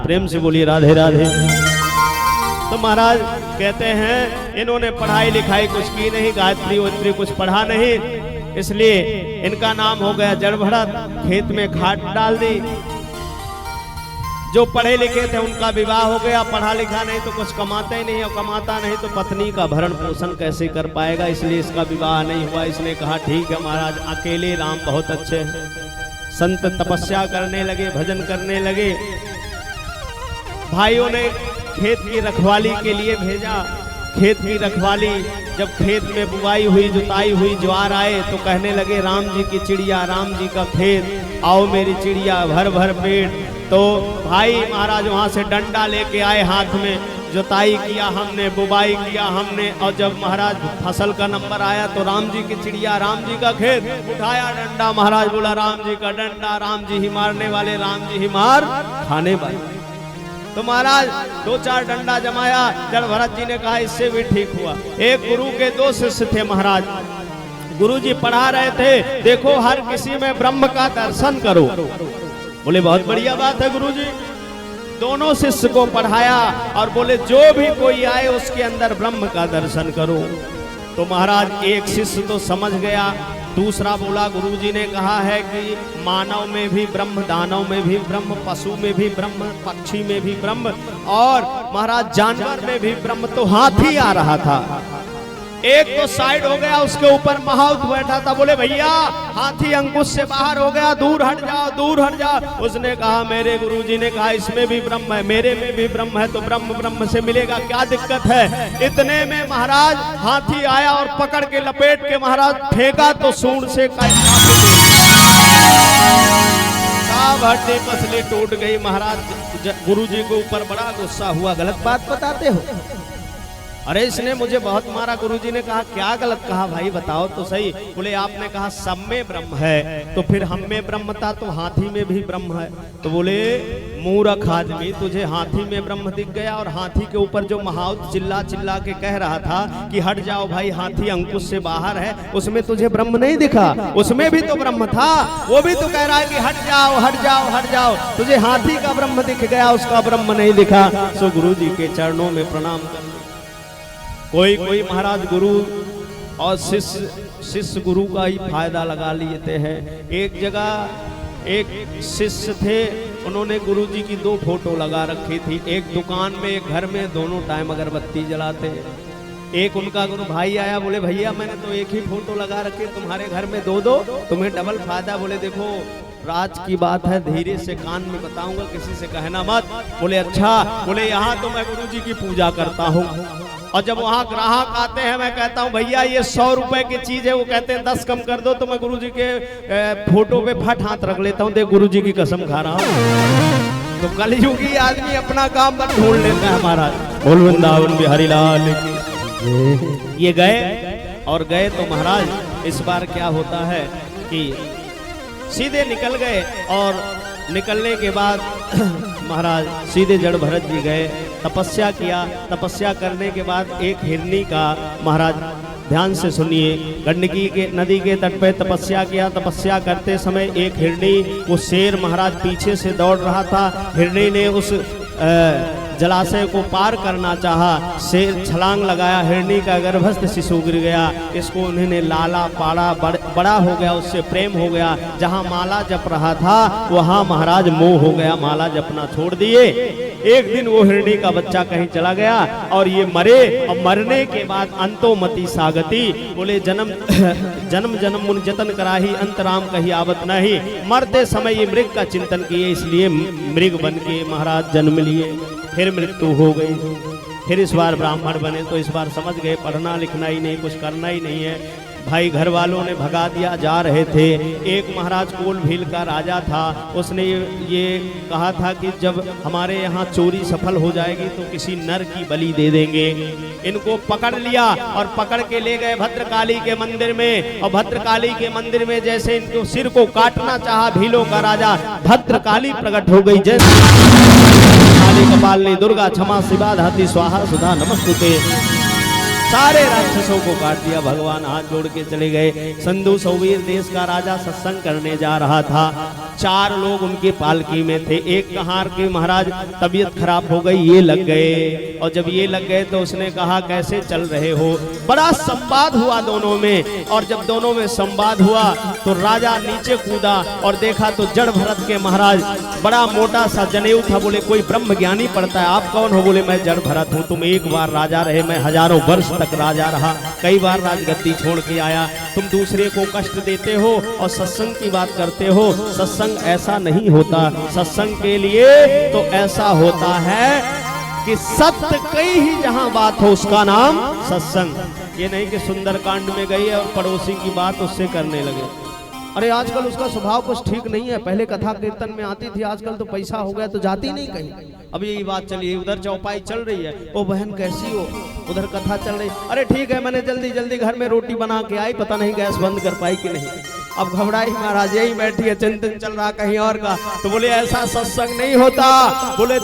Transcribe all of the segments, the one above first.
प्रेम से बोलिए राधे राधे। तो महाराज कहते हैं इन्होंने पढ़ाई लिखाई कुछ की नहीं, गायत्री वायत्री कुछ पढ़ा नहीं, इसलिए इनका नाम हो गया जड़ भरत। खेत में खाद डाल दी। जो पढ़े लिखे थे उनका विवाह हो गया, पढ़ा लिखा नहीं तो कुछ कमाते ही नहीं, और कमाता नहीं तो पत्नी का भरण पोषण कैसे कर पाएगा, इसलिए इसका विवाह नहीं हुआ। इसने कहा ठीक है महाराज, अकेले राम बहुत अच्छे हैं। संत तपस्या करने लगे, भजन करने लगे। भाइयों ने खेत की रखवाली के लिए भेजा। खेत की रखवाली, जब खेत में बुआई हुई, जुताई हुई, ज्वार आए तो कहने लगे राम जी की चिड़िया, राम जी का खेत, आओ मेरी चिड़िया, भर भर पेट। तो भाई महाराज वहां से डंडा लेके आए हाथ में, जुताई किया हमने, बुवाई किया हमने, और जब महाराज फसल का नंबर आया तो राम जी की चिड़िया, राम जी का खेत, उठाया डंडा, महाराज बोला राम जी का डंडा, राम जी ही मारने वाले, राम जी ही मार खाने वाले। तो महाराज 2-4 डंडा जमाया। जड़ भरत जी ने कहा इससे भी ठीक हुआ। एक गुरु के 2 शिष्य थे महाराज। गुरु जी पढ़ा रहे थे, देखो हर किसी में ब्रह्म का दर्शन करो। बोले बहुत बढ़िया बात है गुरु जी। दोनों शिष्य को पढ़ाया और बोले जो भी कोई आए उसके अंदर ब्रह्म का दर्शन करो। तो महाराज एक शिष्य तो समझ गया, दूसरा बोला गुरुजी ने कहा है कि मानव में भी ब्रह्म, दानव में भी ब्रह्म, पशु में भी ब्रह्म, पक्षी में भी ब्रह्म, और महाराज जानवर में भी ब्रह्म। तो हाथी आ रहा था, एक तो साइड हो गया, उसके ऊपर महाउत बैठा था। बोले भैया हाथी अंकुश से बाहर हो गया, दूर हट जाओ, दूर हट जाओ। उसने कहा मेरे गुरुजी ने कहा इसमें भी ब्रह्म है, मेरे में भी ब्रह्म है, तो ब्रह्म ब्रह्म से मिलेगा, क्या दिक्कत है। इतने में महाराज हाथी आया और पकड़ के लपेट के महाराज फेंका तो सूंड से हड्डी पसली टूट गई। महाराज गुरुजी के ऊपर बड़ा गुस्सा हुआ, गलत बात बताते हो। अरे इसने मुझे बहुत मारा। गुरुजी ने कहा क्या गलत कहा भाई, बताओ तो सही। बोले आपने कहा सब में ब्रह्म है, तो फिर हम में ब्रह्म था तो हाथी में भी ब्रह्म है। तो बोले मूर्ख आदमी, तुझे हाथी में ब्रह्म दिख गया, और हाथी के ऊपर जो महाउत चिल्ला चिल्ला के कह रहा था कि हट जाओ भाई हाथी अंकुश से बाहर है, उसमें तुझे ब्रह्म नहीं दिखा? उसमें भी तो ब्रह्म था, वो भी तो कह रहा है कि हट जाओ हट जाओ हट जाओ। तुझे हाथी का ब्रह्म दिख गया, उसका ब्रह्म नहीं दिखा। सो गुरुजी के चरणों में प्रणाम कर। कोई कोई महाराज गुरु और शिष्य गुरु का ही फायदा लगा लेते हैं। एक जगह एक शिष्य थे, उन्होंने गुरुजी की 2 फोटो लगा रखी थी, एक दुकान में एक घर में, दोनों टाइम अगरबत्ती जलाते। एक उनका गुरु भाई आया, बोले भैया मैंने तो एक ही फोटो लगा रखी, तुम्हारे घर में 2-2, तुम्हें डबल फायदा। बोले देखो राज की बात है, धीरे से कान में बताऊंगा, किसी से कहना मत। बोले अच्छा। बोले यहाँ तो मैं गुरुजी की पूजा करता हूँ, और जब वहाँ ग्राहक आते हैं मैं कहता हूँ भैया ये 100 रुपए की चीज है, वो कहते हैं 10 कम कर दो, तो मैं गुरुजी के फोटो पे फट हाथ रख लेता हूँ, देख गुरुजी की कसम खा रहा हूँ। तो कलयुगी आदमी अपना काम पर ढूंढ लेता है महाराज। बोल वृंदावन बिहारी लाल। ये गए और गए तो महाराज इस बार क्या होता है कि सीधे निकल गए, और निकलने के बाद महाराज सीधे जड़ भरत जी गए, तपस्या किया। तपस्या करने के बाद एक हिरनी का, महाराज ध्यान से सुनिए, गंडकी के नदी के तट पे तपस्या किया। तपस्या करते समय एक हिरनी, वो शेर महाराज पीछे से दौड़ रहा था। हिरनी ने उस जलाशय को पार करना चाहा, शेर छलांग लगाया, हिरनी का गर्भस्थ शिशु गिर गया। इसको उन्होंने लाला पाड़ा, बड़ा हो गया, उससे प्रेम हो गया। जहां माला जप रहा था वहां महाराज मोह हो गया, माला जपना छोड़ दिए। एक दिन वो हिरनी का बच्चा कहीं चला गया और ये मरे, और मरने के बाद अंतोमति सागति। बोले जन्म जन्म जन्म मुन जतन कराही, अंतराम कही आवत नहीं। मरते समय ये मृग का चिंतन किए, इसलिए मृग बन के महाराज जन्म लिए। फिर मृत्यु हो गई, फिर इस बार ब्राह्मण बने, तो इस बार समझ गए पढ़ना लिखना ही नहीं, कुछ करना ही नहीं है। भाई घर वालों ने भगा दिया, जा रहे थे। एक महाराज कोल भील का राजा था, उसने ये कहा था कि जब हमारे यहाँ चोरी सफल हो जाएगी तो किसी नर की बलि दे देंगे। इनको पकड़ लिया और पकड़ के ले गए भद्रकाली के मंदिर में, और भद्रकाली के मंदिर में जैसे इनको सिर को काटना चाहा भीलों का राजा, भद्रकाली प्रकट हो गई। जैसे काली कपालिनी दुर्गा क्षमा शिवा धाती स्वाहा सुधा नमस्तुते। सारे राक्षसों को काट दिया। भगवान हाथ जोड़ के चले गए। संधु सौवीर देश का राजा सत्संग करने जा रहा था। 4 लोग उनकी पालकी में थे। एक कहार के महाराज तबीयत खराब हो गई, ये लग गए। और जब ये लग गए तो उसने कहा कैसे चल रहे हो। बड़ा संवाद हुआ दोनों में। और जब दोनों में संवाद हुआ तो राजा नीचे कूदा और देखा तो जड़ भरत के महाराज बड़ा मोटा सा जनेऊ था। बोले कोई ब्रह्म ज्ञानी पड़ता है, आप कौन हो। बोले मैं जड़ भरत हूँ। तुम एक बार राजा रहे, मैं हजारों वर्ष तक राजा रहा, कई बार राजगद्दी छोड़ के आया। तुम दूसरे को कष्ट देते हो और सत्संग की बात करते हो। सत्संग ऐसा नहीं होता। सत्संग के लिए तो ऐसा होता है कि सत्य कई ही जहां बात हो उसका नाम सत्संग। ये नहीं कि सुंदरकांड में गई और पड़ोसी की बात उससे करने लगे। अरे आजकल उसका स्वभाव कुछ ठीक नहीं है। पहले कथा कीर्तन में आती थी, आजकल तो पैसा हो गया तो जाती नहीं कहीं। अब यही बात चली, उधर चौपाई चल रही है, ओ बहन कैसी हो, उधर कथा चल रही। अरे ठीक है, मैंने जल्दी जल्दी घर में रोटी बना के आई, पता नहीं गैस बंद कर पाई कि नहीं। अब घबराई महाराज, यही बैठी है, चिंतन चल रहा कहीं और का। तो बोले ऐसा सत्संग नहीं होता। बोले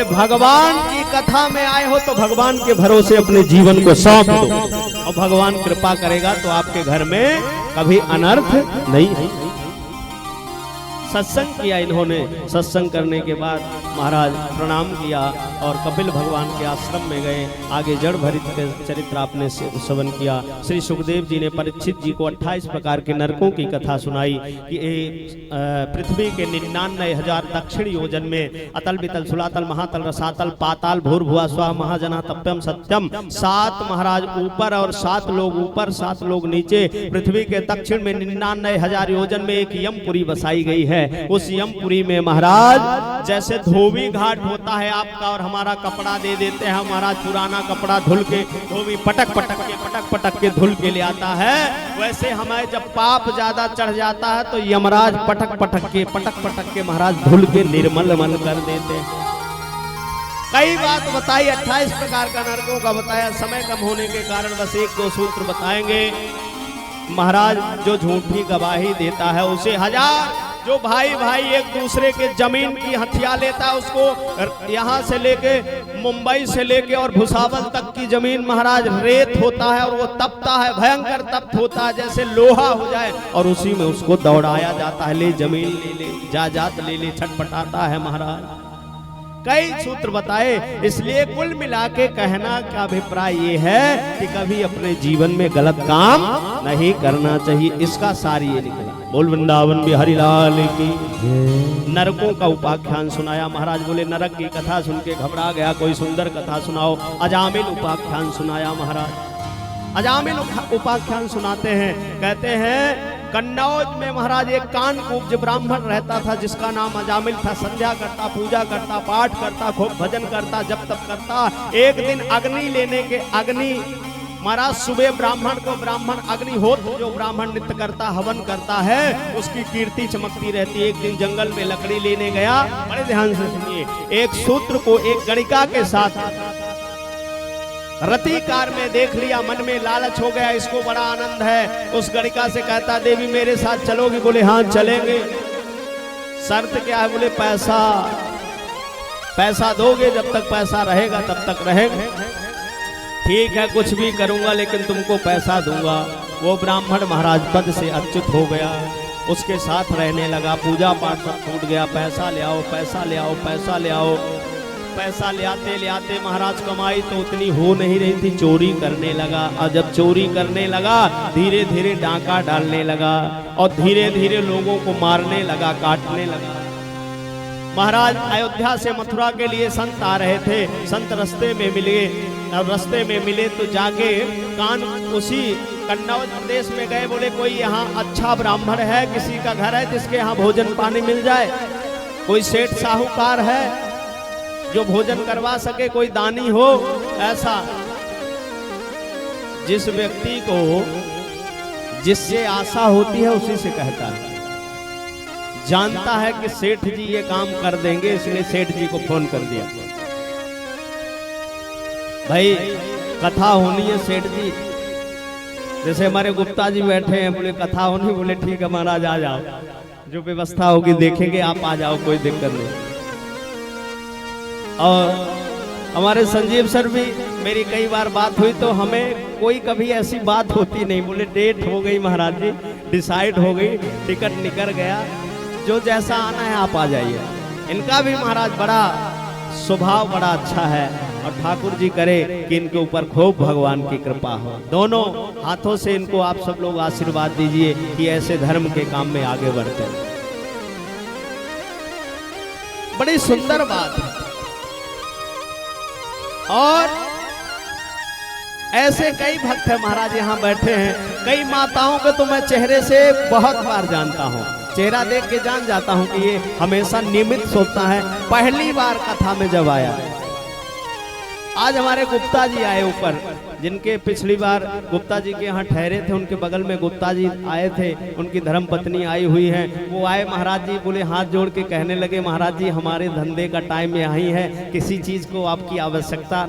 भगवान की कथा में आए हो तो भगवान के भरोसे अपने जीवन को सौंप दो और भगवान कृपा करेगा तो आपके घर में कभी अनर्थ नहीं है। सत्संग किया इन्होंने। सत्संग करने के बाद महाराज प्रणाम किया और कपिल भगवान के आश्रम में गए। आगे जड़ भरत के चरित्र आपने श्रवण किया। श्री सुखदेव जी ने परीक्षित जी को 28 प्रकार के नरकों की कथा सुनाई कि पृथ्वी के 99,000 दक्षिण योजन में अतल वितल सुलातल महातल रसातल पाताल भूर्भुआ स्वा महाजना तप्यम सत्यम 7 महाराज ऊपर और 7 लोग ऊपर 7 लोग नीचे। पृथ्वी के दक्षिण में 99,000 योजन में एक यमपुरी बसाई गई है। उस यमपुरी में महाराज जैसे धोबी घाट होता है आपका और हमारा कपड़ा दे देते हैं, हमारा पुराना कपड़ा धुल के धोबी पटक पटक के धुल के ले आता है, वैसे हमें जब पाप ज्यादा चढ़ जाता है तो यमराज पटक पटक के महाराज धुल के निर्मल मन कर देते हैं। कई बात बताई, 28 प्रकार का नरकों का बताया। समय कम होने के कारण बस 1-2 सूत्र बताएंगे। महाराज जो झूठी गवाही देता है उसे 1000, जो भाई एक दूसरे के जमीन की हथिया लेता है उसको यहाँ से लेके मुंबई से लेके और भुसावल तक की जमीन महाराज रेत होता है और वो तपता है, भयंकर तप्त होता है जैसे लोहा हो जाए, और उसी में उसको दौड़ाया जाता है, ले जमीन ले जायदाद ले छटपटाता है महाराज। कई सूत्र बताए। इसलिए कुल मिला के कहना का अभिप्राय ये है कि कभी अपने जीवन में गलत काम नहीं करना चाहिए। इसका सार ये निकला। बोल वृंदावन बिहारी लाल की। नरकों का उपाख्यान सुनाया महाराज। बोले नरक की कथा सुन के घबरा गया, कोई सुंदर कथा सुनाओ। अजामिल उपाख्यान सुनाया महाराज। अजामिल उपाख्यान सुनाते हैं, कहते हैं कन्नौज में महाराज एक कानकूब्ज ब्राह्मण रहता था जिसका नाम अजामिल था। संध्या करता, पूजा करता, पाठ करता, खूब भजन करता, जप तप करता। एक दिन अग्नि महाराज सुबह ब्राह्मण अग्निहोत्र जो ब्राह्मण नित्य करता, हवन करता है, उसकी कीर्ति चमकती रहती। एक दिन जंगल में लकड़ी लेने गया। बड़े ध्यान से सुनिए। एक सूत्र को एक गणिका के साथ रतिकार में देख लिया, मन में लालच हो गया, इसको बड़ा आनंद है। उस गणिका से कहता देवी मेरे साथ चलोगी। बोले हाँ चलेंगे। शर्त क्या है। बोले पैसा दोगे, जब तक पैसा रहेगा तब तक रहेगा। ठीक है कुछ भी करूंगा लेकिन तुमको पैसा दूंगा। वो ब्राह्मण महाराज पद से अच्युत हो गया, उसके साथ रहने लगा। पूजा पाठ सब छूट गया। पैसा ले आओ, पैसा ले आओ, पैसा ले आओ। पैसा ले आते महाराज कमाई तो उतनी हो नहीं रही थी, चोरी करने लगा। और जब चोरी करने लगा धीरे धीरे डांका डालने लगा और धीरे धीरे लोगों को मारने लगा, काटने लगा। महाराज अयोध्या से मथुरा के लिए संत आ रहे थे। संत रास्ते में मिले तो जाके उसी कन्नौज प्रदेश में गए। बोले कोई यहाँ अच्छा ब्राह्मण है, किसी का घर है जिसके यहाँ भोजन पानी मिल जाए, कोई सेठ साहूकार है जो भोजन करवा सके, कोई दानी हो। ऐसा जिस व्यक्ति को जिससे आशा होती है उसी से कहता है। जानता है कि सेठ जी ये काम कर देंगे, इसलिए सेठ जी को फोन कर दिया। भाई कथा होनी है सेठ जी, जैसे हमारे गुप्ता जी बैठे हैं, बोले कथा होनी। बोले ठीक है महाराज आ जाओ, जो व्यवस्था होगी देखेंगे, आप आ जाओ, कोई दिक्कत नहीं। और हमारे संजीव सर भी, मेरी कई बार बात हुई तो हमें कोई कभी ऐसी बात होती नहीं, बोले डेट हो गई महाराज जी, डिसाइड हो गई, टिकट निकल गया, जो जैसा आना है आप आ जाइए। इनका भी महाराज बड़ा स्वभाव बड़ा अच्छा है और ठाकुर जी करे कि इनके ऊपर खूब भगवान की कृपा हो। दोनों हाथों से इनको आप सब लोग आशीर्वाद दीजिए कि ऐसे धर्म के काम में आगे बढ़ते। बड़ी सुंदर बात है। और ऐसे कई भक्त हैं महाराज यहाँ बैठे हैं, कई माताओं को तो मैं चेहरे से बहुत बार जानता हूँ, चेहरा देख के जान जाता हूँ कि ये हमेशा नियमित सोता है। पहली बार कथा में जब आया, आज हमारे गुप्ता जी आए ऊपर, जिनके पिछली बार गुप्ता जी के यहाँ ठहरे थे, उनके बगल में गुप्ता जी आए थे, उनकी धर्म पत्नी आई हुई है। वो आए महाराज जी, बोले हाथ जोड़ के कहने लगे महाराज जी हमारे धंधे का टाइम यही है, किसी चीज को आपकी आवश्यकता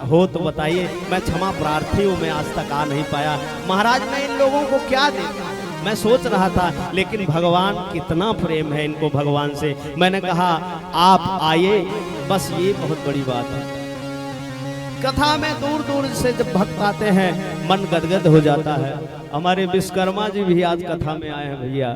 हो तो बताइए। मैं क्षमा प्रार्थी हूँ, मैं आज तक आ नहीं पाया। महाराज मैं इन लोगों को क्या देता, मैं सोच रहा था, लेकिन भगवान कितना प्रेम है इनको भगवान से। मैंने कहा आप आइए, बस ये बहुत बड़ी बात है। कथा में दूर दूर से जब भक्त आते हैं मन गदगद हो जाता है। हमारे विश्वकर्मा जी भी आज कथा में आए हैं भैया,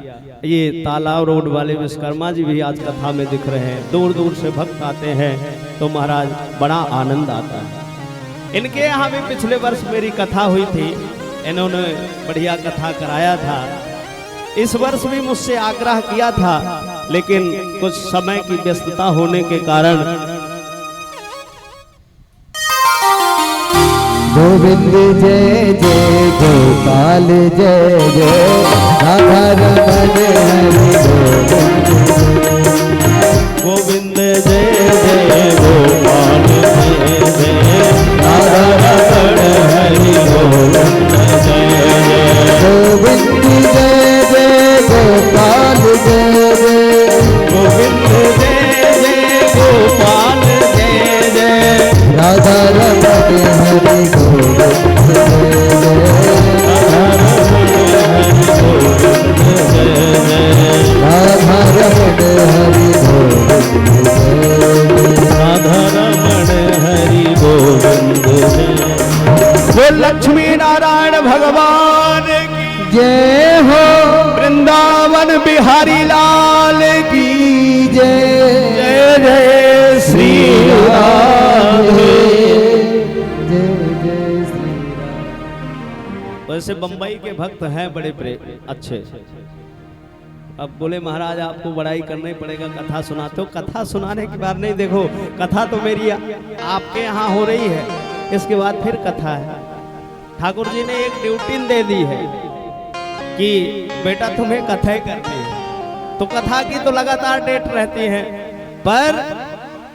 ये तालाब रोड वाले विश्वकर्मा जी भी आज कथा में दिख रहे हैं। दूर दूर से भक्त आते हैं तो महाराज बड़ा आनंद आता है। इनके यहाँ भी पिछले वर्ष मेरी कथा हुई थी, इन्होंने बढ़िया कथा कराया था। इस वर्ष भी मुझसे आग्रह किया था, लेकिन कुछ समय की व्यस्तता होने के कारण गोविंद जय जय गोपाल जय जय राधा रमण हरि गोविंद जय जय गोपाल जय जय राधा रमण हरि गोविंद जय जय गोविंद जय जय गोपाल जय जय गोविंद जय जय गोपाल जय जय राधा रमण हरि लक्ष्मी नारायण भगवान की जय हो, वृंदावन बिहारी लाल की जय जय जय श्री राम। जय जय श्री राम। वैसे बंबई के भक्त हैं बड़े अच्छे। अब बोले महाराज आपको बड़ाई करना ही पड़ेगा, कथा सुनाते हो। कथा सुनाने की बात नहीं, देखो कथा तो मेरी आपके यहाँ हो रही है, इसके बाद फिर कथा है। ठाकुर जी ने एक ड्यूटी दे दी है कि बेटा तुम्हें कथा ही करनी है, तो कथा की तो लगातार डेट रहती है। पर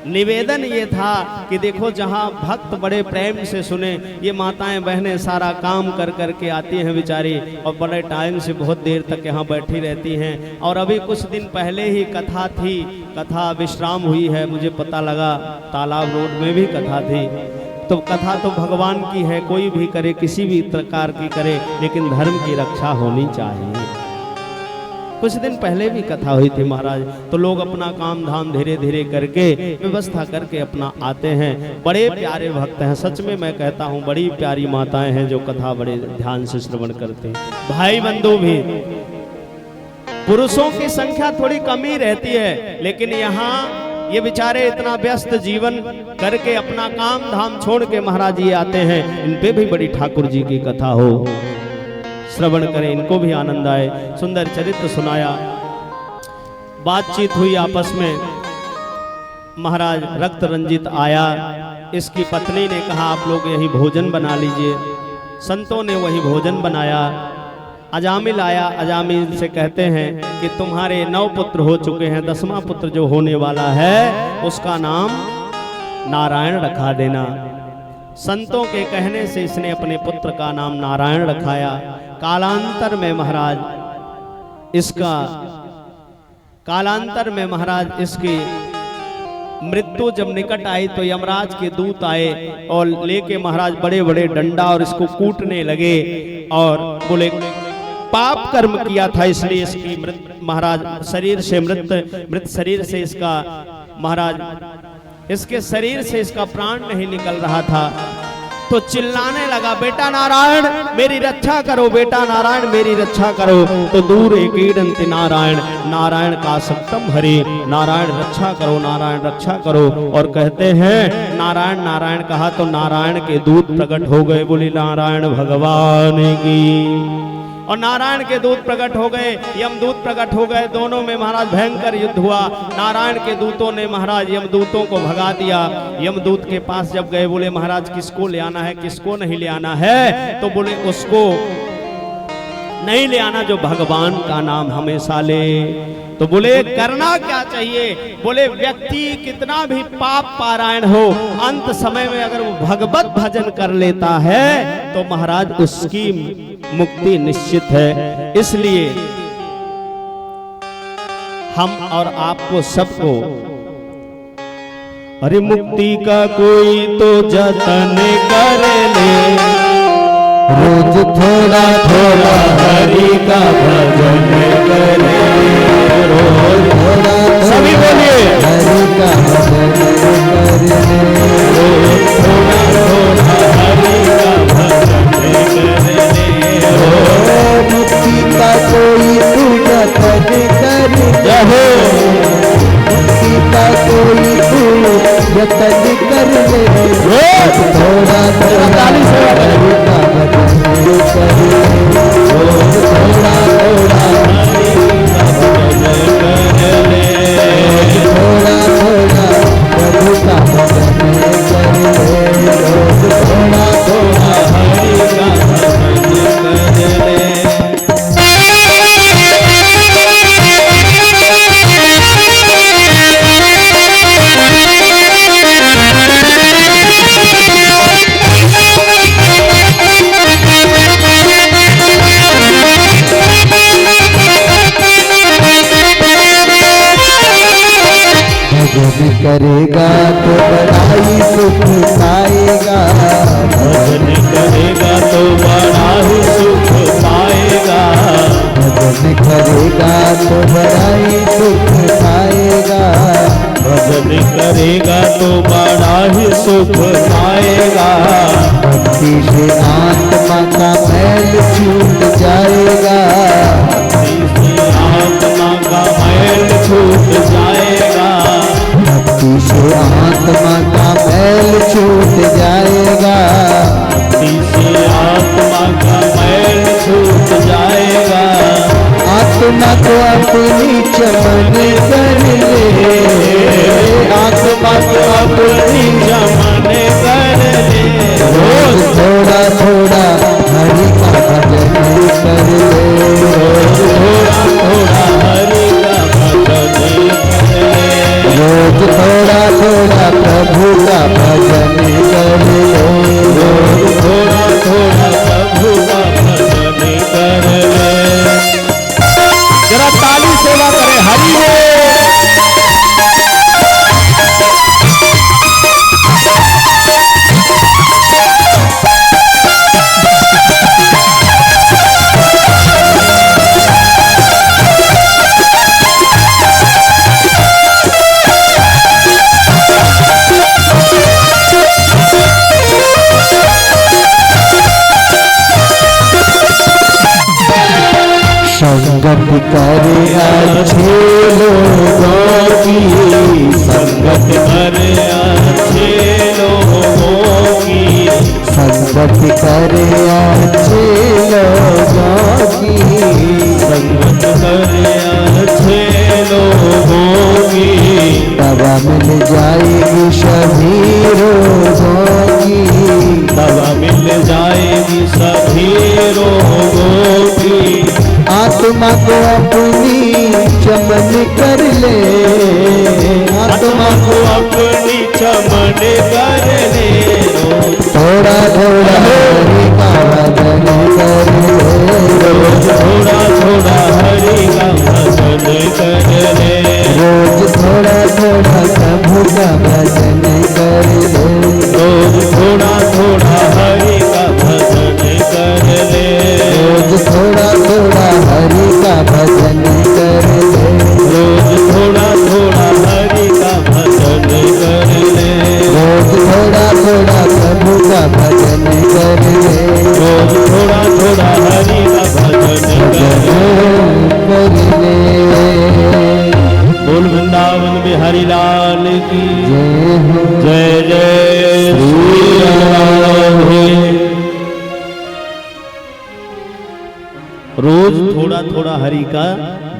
निवेदन ये था कि देखो जहाँ भक्त बड़े प्रेम से सुने, ये माताएं बहनें सारा काम कर कर के आती हैं बेचारी, और बड़े टाइम से बहुत देर तक यहाँ बैठी रहती हैं। और अभी कुछ दिन पहले ही कथा थी, कथा विश्राम हुई है, मुझे पता लगा तालाब रोड में भी कथा थी। तो कथा तो भगवान की है, कोई भी करे किसी भी प्रकार की करे, लेकिन धर्म की रक्षा होनी चाहिए। कुछ दिन पहले भी कथा हुई थी महाराज, तो लोग अपना काम धाम धीरे धीरे करके व्यवस्था करके अपना आते हैं। बड़े प्यारे भक्त हैं, सच में मैं कहता हूँ बड़ी प्यारी माताएं हैं जो कथा बड़े ध्यान से श्रवण करते हैं। भाई बंधु भी, पुरुषों की संख्या थोड़ी कमी रहती है, लेकिन यहाँ ये बेचारे इतना व्यस्त जीवन करके अपना काम धाम छोड़ के महाराज ये आते हैं। इन पे भी बड़ी ठाकुर जी की कथा हो, श्रवण करें, इनको भी आनंद आए। सुंदर चरित्र सुनाया, बातचीत हुई आपस में। महाराज रक्त रंजित आया, इसकी पत्नी ने कहा आप लोग यही भोजन बना लीजिए। संतों ने वही भोजन बनाया। अजामिल आया, अजामिल से कहते हैं कि तुम्हारे 9 पुत्र हो चुके हैं, 10वां पुत्र जो होने वाला है उसका नाम नारायण रखा देना। संतों के कहने से इसने अपने पुत्र का नाम नारायण रखाया। कालांतर में महाराज इसकी मृत्यु जब निकट आई तो यमराज के दूत आए और लेके महाराज बड़े बड़े डंडा और इसको कूटने लगे और बोले पाप कर्म किया था, इसलिए इसकी महाराज शरीर से मृत शरीर से इसका महाराज इसके शरीर से इसका प्राण नहीं निकल रहा था, तो चिल्लाने लगा, बेटा नारायण मेरी रक्षा करो, बेटा नारायण मेरी रक्षा करो। तो दूर एकीडंति नारायण, नारायण का सप्तम हरि, नारायण रक्षा करो, नारायण रक्षा करो। और कहते हैं नारायण नारायण कहा तो नारायण के दूत प्रकट हो गए, बोली नारायण भगवान की। और नारायण के दूत प्रकट हो गए, यमदूत प्रकट हो गए, दोनों में महाराज भयंकर युद्ध हुआ। नारायण के दूतों ने महाराज यमदूतों को भगा दिया। यमदूत के पास जब गए, बोले महाराज किसको ले आना है, किसको नहीं ले आना है? तो बोले उसको नहीं ले आना जो भगवान का नाम हमेशा ले। तो बोले करना क्या चाहिए? बोले व्यक्ति कितना भी पाप पारायण हो, अंत समय में अगर वो भगवत भजन कर लेता है तो महाराज उसकी मुक्ति निश्चित है। इसलिए हम और आपको सबको अरे मुक्ति का कोई तो जतन कर ले, रोज थोड़ा थोड़ा हरि का भजन करे, रोज थोड़ा सभी बोलिए हरि का भजन करे, रोज थोड़ा थोड़ा हरि का भजन करे। मुक्ति का कोई तू जतन कर ले, मुक्ति का कोई तू जतन कर ले, रोज थोड़ा थोड़ा हरि का भजन करे, रोज थोड़ा थोड़ा थोड़ा थोड़ा प्रभु का भजन करे, रोज थोड़ा थोड़ा हरि का भजन करे। भजन करेगा तो बड़ा ही सुख पाएगा, भजन करेगा तो बड़ा ही सुख पाएगा, भजन करेगा तो बड़ा ही सुख पाएगा, भजन करेगा तो बड़ा ही सुख पाएगा। भक्ति से आत्मा का मैल छूट जाएगा, भक्ति से आत्मा का मैल छूट जाएगा, भक्ति से आत्मा का मैल छूट जाएगा, भक्ति से आत्मा का मैल छूट जाएगा। आत्मा को अपनी चमन कर ले, आत्मा को अपनी चमन कर ले, रोज थोड़ा थोड़ा हरि का भजन कर ले, रोज थोड़ा थोड़ा हरि का भजन कर ले, रोज थोड़ा थोड़ा प्रभु का भजन कर ले, रोज थोड़ा थोड़ा प्रभु का भजन कर ले। जरा ताली सेवा करे हरि ने। संगत करे अच्छे लोगों की, संगत करे अच्छे लोगों की, संगत करे अच्छे लोगों की, संगत करे अच्छे लोगों की, दवा मिल जाएगी सभी रोगों की, दवा मिल जाएगी सभी रोगों की। आत्मा को अपनी चमन कर ले, आत्मा को अपनी चमन कर ले, थोड़ा थोड़ा हरि का भजन कर ले, रोज थोड़ा थोड़ा हरि का भजन कर ले, रोज थोड़ा थोड़ा प्रभु का भजन कर ले, रोज थोड़ा थोड़ा हरि का भजन कर ले, रोज थोड़ा थोड़ा हरि का भजन कर ले, रोज थोड़ा थोड़ा हरि का भजन कर ले। रोज थोड़ा थोड़ा हरि का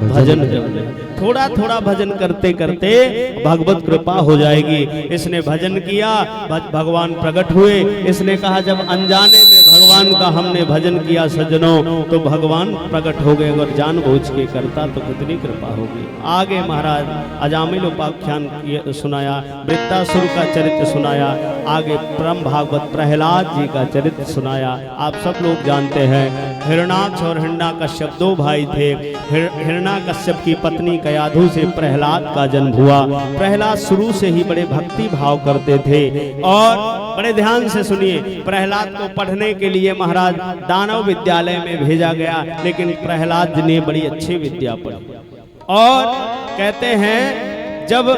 भजन कर, थोड़ा थोड़ा भजन करते करते भगवत कृपा हो जाएगी। इसने भजन किया, भगवान प्रकट हुए। इसने कहा जब अनजाने में भगवान का हमने भजन किया सज्जनों, तो भगवान प्रकट हो गए। अगर जानबूझ के करता तो कितनी कृपा होगी। आगे महाराज अजामिल उपाख्यान सुनाया, वृत्तासुर का चरित्र सुनाया, आगे परम भागवत प्रहलाद जी का चरित्र सुनाया। आप सब लोग जानते हैं हिरणाक्ष और हिरण्याकश्यप दो भाई थे। हिरण्याकश्यप की पत्नी कयाधु से प्रहलाद का जन्म हुआ। प्रहलाद शुरू से ही बड़े भक्ति भाव करते थे। और बड़े ध्यान से सुनिए, प्रहलाद को पढ़ने के लिए महाराज दानव विद्यालय में भेजा गया, लेकिन प्रहलाद ने बड़ी अच्छी विद्या पढ़ी। और कहते हैं जब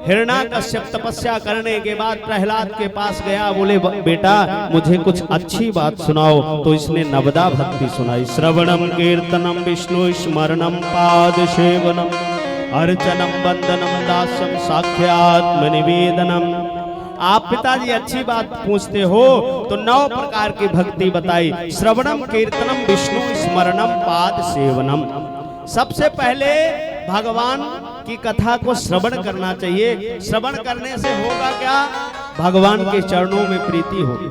हिरण्याकश्यप तपस्या करने के बाद प्रहलाद के पास गया, बोले बेटा मुझे कुछ अच्छी बात सुनाओ। तो इसने नवदा भक्ति सुनाई। श्रवणम कीर्तनम विष्णु स्मरणम पाद सेवनम अर्चनम वंदनम दास्यम साख्यात्म निवेदनम। आप पिताजी अच्छी बात पूछते हो तो 9 प्रकार की भक्ति बताई। श्रवणम कीर्तनम विष्णु स्मरणम पाद सेवनम। सबसे पहले भगवान की कथा को श्रवण करना चाहिए। श्रवण करने से होगा क्या? भगवान के चरणों में प्रीति होगी।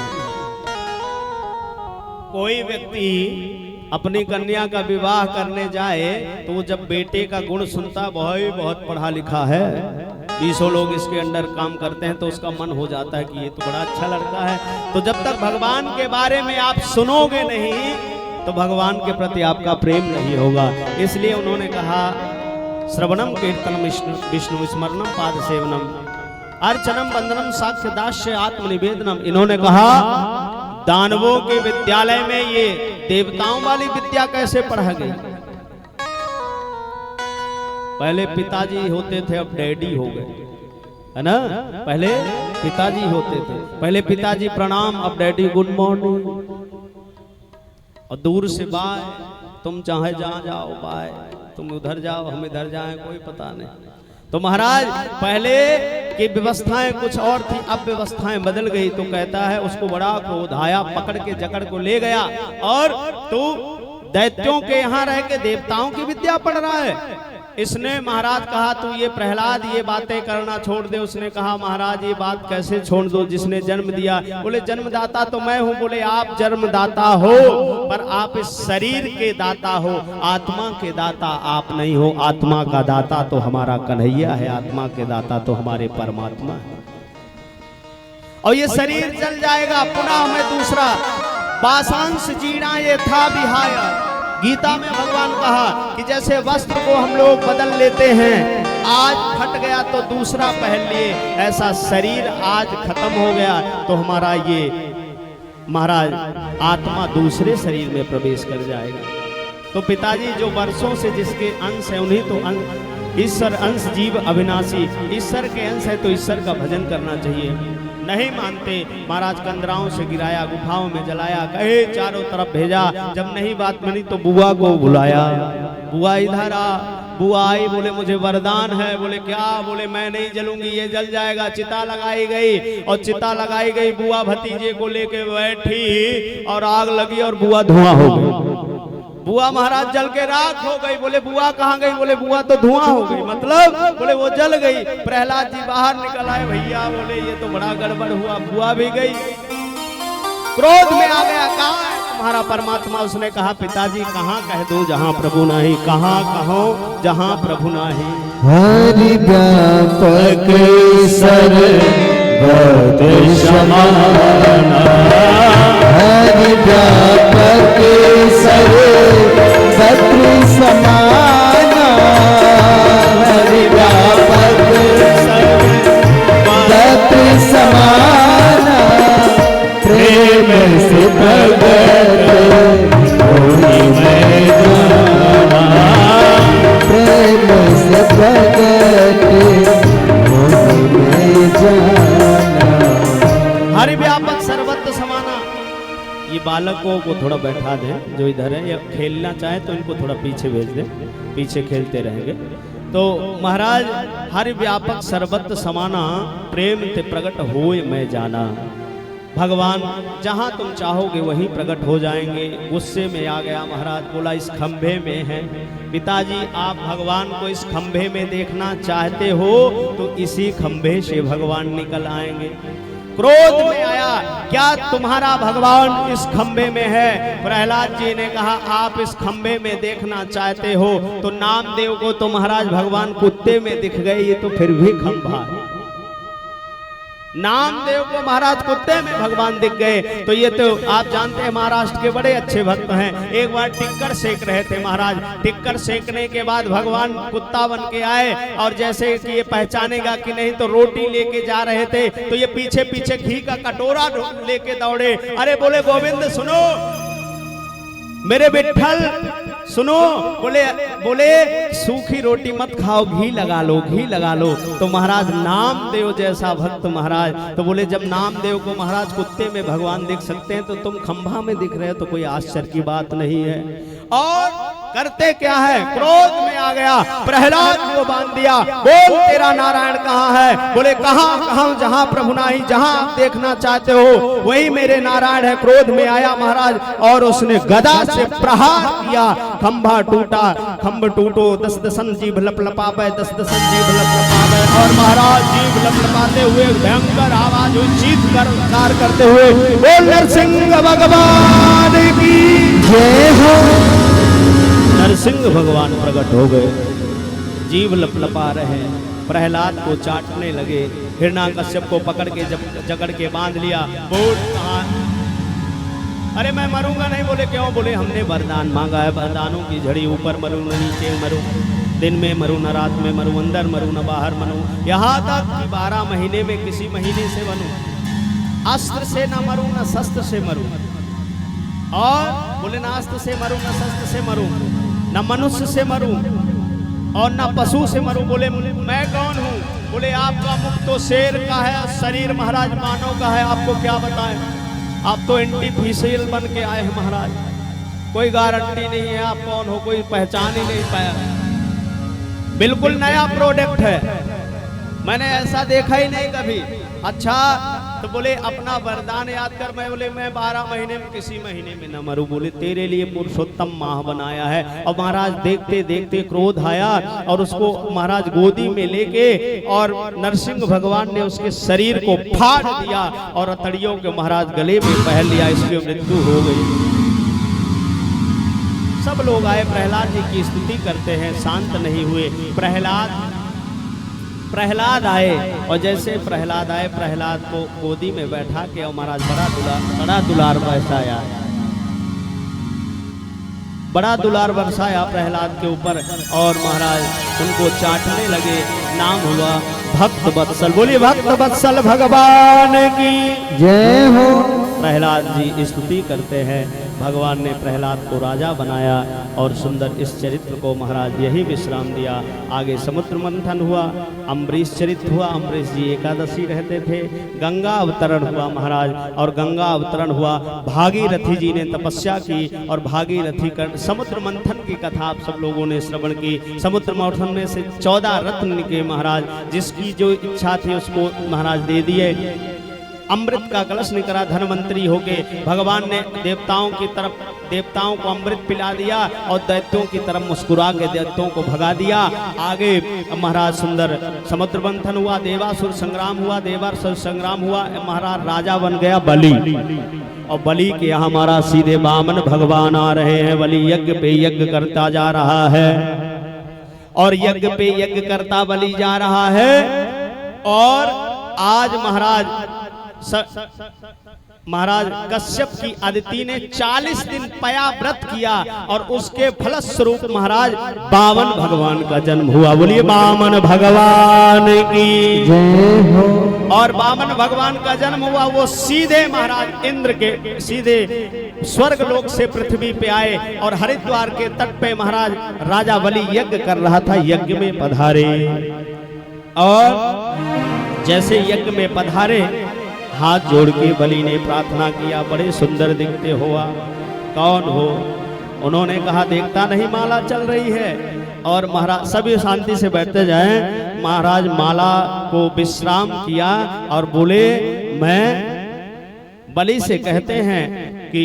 कोई व्यक्ति अपनी कन्या का विवाह करने जाए तो जब बेटे का गुण सुनता, भाई बहुत पढ़ा लिखा है, 20 लोग इसके अंडर काम करते हैं, तो उसका मन हो जाता है कि ये तो बड़ा अच्छा लड़का है। तो जब तक भगवान के बारे में आप सुनोगे नहीं तो भगवान के प्रति आपका प्रेम नहीं होगा। इसलिए उन्होंने कहा श्रवणम कीर्तनम विष्णु स्मरणम पाद सेवनम अर्चनम वंदनम साख्य दास्य आत्मनिवेदनम। इन्होंने कहा दानवों के विद्यालय में ये देवताओं वाली विद्या कैसे पढ़ा गई? पहले पिताजी होते थे, अब डैडी हो गए, है ना। पहले पिताजी होते थे, पहले पिताजी प्रणाम, अब डैडी गुड मॉर्निंग। और दूर से बाय, तुम चाहे जहां जाओ बाय, तुम उधर जाओ हम इधर जाएं, कोई पता नहीं। तो महाराज पहले की व्यवस्थाएं कुछ और थी, अब व्यवस्थाएं बदल गई। तो कहता है उसको बड़ा क्रोध आया, पकड़ के जकड़ को ले गया। और तू दैत्यों के यहाँ रह के देवताओं की विद्या पढ़ रहा है। इसने महाराज कहा तू ये प्रहलाद ये बातें करना छोड़ दे। उसने कहा महाराज ये बात कैसे छोड़ दो, जिसने जन्म दिया। बोले जन्मदाता तो मैं हूँ। बोले आप जन्मदाता हो पर आप इस शरीर के दाता हो, आत्मा के दाता आप नहीं हो। आत्मा का दाता तो हमारा कन्हैया है, आत्मा के दाता तो हमारे परमात्मा है। और ये शरीर चल जाएगा, पुनः हमें दूसरा बासांस जीना ये था विहाय। गीता में भगवान कहा कि जैसे वस्त्र को हम लोग बदल लेते हैं, आज फट गया तो दूसरा पहन लिए, ऐसा शरीर आज खत्म हो गया तो हमारा ये महाराज आत्मा दूसरे शरीर में प्रवेश कर जाएगा। तो पिताजी जो वर्षों से जिसके अंश है उन्हीं तो ईश्वर अंश जीव अविनाशी, ईश्वर के अंश है तो ईश्वर का भजन करना चाहिए। नहीं मानते, महाराज कंदराओं से गिराया, गुफाओं में जलाया, कहे चारों तरफ भेजा। जब नहीं बात मानी तो बुआ को बुलाया, बुआ इधर आ। बुआ आई, बोले मुझे वरदान है। बोले क्या? बोले मैं नहीं जलूंगी, ये जल जाएगा। चिता लगाई गई और चिता लगाई गई, बुआ भतीजे को लेके बैठी और आग लगी और बुआ धुआं हो गई। बुआ महाराज जल के राख हो गई। बोले बुआ कहाँ गई? बोले बुआ तो धुआं हो गई। मतलब बोले वो जल गई। प्रहलाद जी बाहर निकल आए, भैया बोले ये तो बड़ा गड़बड़ हुआ, बुआ भी गई। क्रोध में आ गया, कहाँ है तुम्हारा परमात्मा? उसने कहा पिताजी कहाँ कह दो जहाँ प्रभु नहीं, कहाँ कहो जहाँ प्रभु नहीं। हरि व्यापक सर्वद समाना, हरि व्यापक सर्वत्र समाना, हरि व्यापक सर्वत्र समाना, प्रेम से प्रगट होई मैं जाना, प्रेम से प्रगट होई मैं जाना। हरि व्यापक सर्वत्र समाना। ये बालकों को थोड़ा बैठा दें जो इधर है, या खेलना चाहे तो इनको थोड़ा पीछे भेज दें, पीछे खेलते रहेंगे। तो महाराज हरि व्यापक सर्वत्र समाना, प्रेम ते प्रगट होए मैं जाना। भगवान जहां तुम चाहोगे वहीं प्रकट हो जाएंगे। गुस्से में आ गया महाराज, बोला इस खंभे में है। पिताजी आप भगवान को इस खंभे में देखना चाहते हो तो इसी खंभे से भगवान निकल आएंगे। क्रोध में आया, क्या तुम्हारा भगवान इस खंभे में है? प्रहलाद जी ने कहा आप इस खंभे में देखना चाहते हो तो नामदेव को तो महाराज भगवान कुत्ते में दिख गए, ये तो फिर भी खंभा है। नामदेव को महाराज कुत्ते में भगवान दिख गए तो ये तो आप जानते हैं महाराष्ट्र के बड़े अच्छे भक्त हैं। एक बार टिक्कर सेक रहे थे महाराज, टिक्कर सेकने के बाद भगवान कुत्ता बन के आए और जैसे कि ये पहचानेगा कि नहीं तो रोटी लेके जा रहे थे तो ये पीछे पीछे घी का कटोरा लेके दौड़े। अरे बोले गोविंद सुनो, मेरे विठ्ठल सुनो, बोले सूखी रोटी मत खाओ, घी लगा लो, घी लगा लो। तो महाराज नामदेव जैसा भक्त महाराज तो बोले जब नामदेव को महाराज कुत्ते में भगवान दिख सकते हैं तो तुम खंभा में दिख रहे हो तो कोई आश्चर्य की बात नहीं है। और करते क्या है, क्रोध में आ गया, प्रहलाद को बांध दिया। बोल तेरा नारायण कहाँ है? बोले कहाँ जहाँ प्रभु नाही, जहाँ आप देखना चाहते हो वही मेरे नारायण है। क्रोध में आया महाराज और उसने गदा से प्रहार किया, खंभा टूटा, खंभ टूटो, दस दसन जीभ लपलपावे, दस दसन जीभ लपलपावे। और महाराज जीभ लपलपाते हुए भयंकर आवाज चीख कर करते हुए बोल नरसिंह भगवान की जय हो। नरसिंह भगवान प्रकट हो गए, जीव लपलपा रहे, प्रहलाद को चाटने लगे। हिरण्याकश्यप को पकड़ के जकड़ के बांध लिया। बोल कहाँ? अरे मैं मरूंगा नहीं। बोले क्यों? बोले हमने वरदान मांगा है, वरदानों की झड़ी, ऊपर मरूं न नीचे मरूं, दिन में मरूं न रात में मरूं, अंदर मरूं न बाहर मरूं, यहाँ तक कि 12 महीने में किसी महीने से बनूं, अस्त्र से न मरूं न शस्त्र से मरूं। और बोले ना अस्त्र से मरूं न शस्त्र से मरूं, न मनुष्य से मरूं और न पशु से मरूं। बोले मैं कौन हूँ? बोले आपका मुख तो शेर का है, शरीर महाराज मानव का है, आपको क्या बताएं? आप तो एंटीफिशियल बन के आए हैं महाराज, कोई गारंटी नहीं है आप कौन हो, कोई पहचान ही नहीं पाया। बिल्कुल नया प्रोडक्ट है, मैंने ऐसा देखा ही नहीं कभी। अच्छा तो बोले अपना वरदान याद कर। मैं बोले मैं 12 महीने में किसी महीने में न मरूं। बोले तेरे लिए पुरुषोत्तम माह बनाया है। और महाराज देखते देखते क्रोध आया और उसको महाराज गोदी में लेके और नरसिंह भगवान ने उसके शरीर को फाड़ दिया और अतड़ियों के महाराज गले में पहन लिया, इसकी मृत्यु हो गई। सब लोग आए प्रहलाद जी की स्तुति करते हैं, शांत नहीं हुए। प्रहलाद आए और जैसे प्रहलाद आए, प्रहलाद को गोदी में बैठा के और महाराज बड़ा दुलार बरसाया, बड़ा दुलार बरसाया प्रहलाद के ऊपर और महाराज उनको चाटने लगे। नाम हुआ भक्त वत्सल। बोलिए भक्त वत्सल भगवान की जय हो। प्रहलाद जी स्तुति करते हैं, भगवान ने प्रहलाद को राजा बनाया और सुंदर इस चरित्र को महाराज यही विश्राम दिया। आगे समुद्र मंथन हुआ, अम्बरीश चरित्र हुआ, अम्बरीश जी एकादशी रहते थे। गंगा अवतरण हुआ महाराज और गंगा अवतरण हुआ, भागीरथी जी ने तपस्या की और भागीरथी कर समुद्र मंथन की कथा आप सब लोगों ने श्रवण की। समुद्र मंथन में से 14 रत्न निकले महाराज, जिसकी जो इच्छा थी उसको महाराज दे दिए। अमृत का कलश निकला, धनवंतरी होके भगवान ने देवताओं को अमृत पिला दिया और दैत्यों की तरफ मुस्कुरा के दैत्यों को भगा दिया। आगे महाराज सुंदर समुद्र मंथन हुआ, देवासुर संग्राम हुआ, देवासुर संग्राम हुआ, महाराज राजा बन गया बलि। और बलि के यहाँ हमारा सीधे वामन भगवान आ रहे हैं। बलि यज्ञ पे यज्ञ करता जा रहा है और यज्ञ पे यज्ञ करता बलि जा रहा है। और आज महाराज कश्यप की अदिति ने 40 दिन पया व्रत किया और उसके फलस्वरूप महाराज वामन भगवान का जन्म हुआ। बोलिए वामन भगवान की जय हो। और वामन भगवान का जन्म हुआ, वो सीधे महाराज इंद्र के सीधे स्वर्ग लोक से पृथ्वी पे आए और हरिद्वार के तट पे महाराज राजा बलि यज्ञ कर रहा था, यज्ञ में पधारे। और जैसे यज्ञ में पधारे, हाथ जोड़ के बलि ने प्रार्थना किया, बड़े सुंदर दिखते हुआ, कौन हो? उन्होंने कहा देखता नहीं माला चल रही है। और महाराज सभी शांति से बैठते जाएं। महाराज माला को विश्राम किया और बोले मैं बलि से कहते हैं कि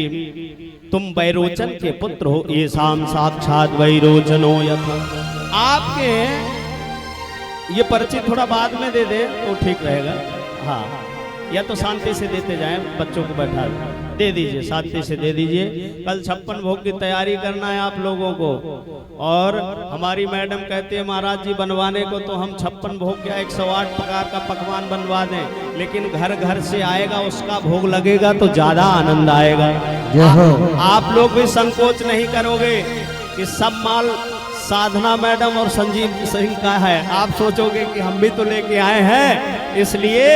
तुम वैरोचन के पुत्र हो, ये शाम साक्षात वैरोचनो यथा। आपके ये पर्ची थोड़ा बाद में दे दे तो ठीक रहेगा। हाँ, या तो शांति से देते जाएं, बच्चों को बैठा दे दीजिए, शांति से दे दीजिए। कल 56 भोग की तैयारी करना है आप लोगों को। और हमारी मैडम कहते हैं महाराज जी बनवाने को तो हम 56 भोग क्या 108 प्रकार का पकवान बनवा दें, लेकिन घर घर से आएगा उसका भोग लगेगा तो ज्यादा आनंद आएगा। आप लोग भी संकोच नहीं करोगे कि सब माल साधना मैडम और संजीव सिंह का है, आप सोचोगे कि हम भी तो लेके आए हैं। इसलिए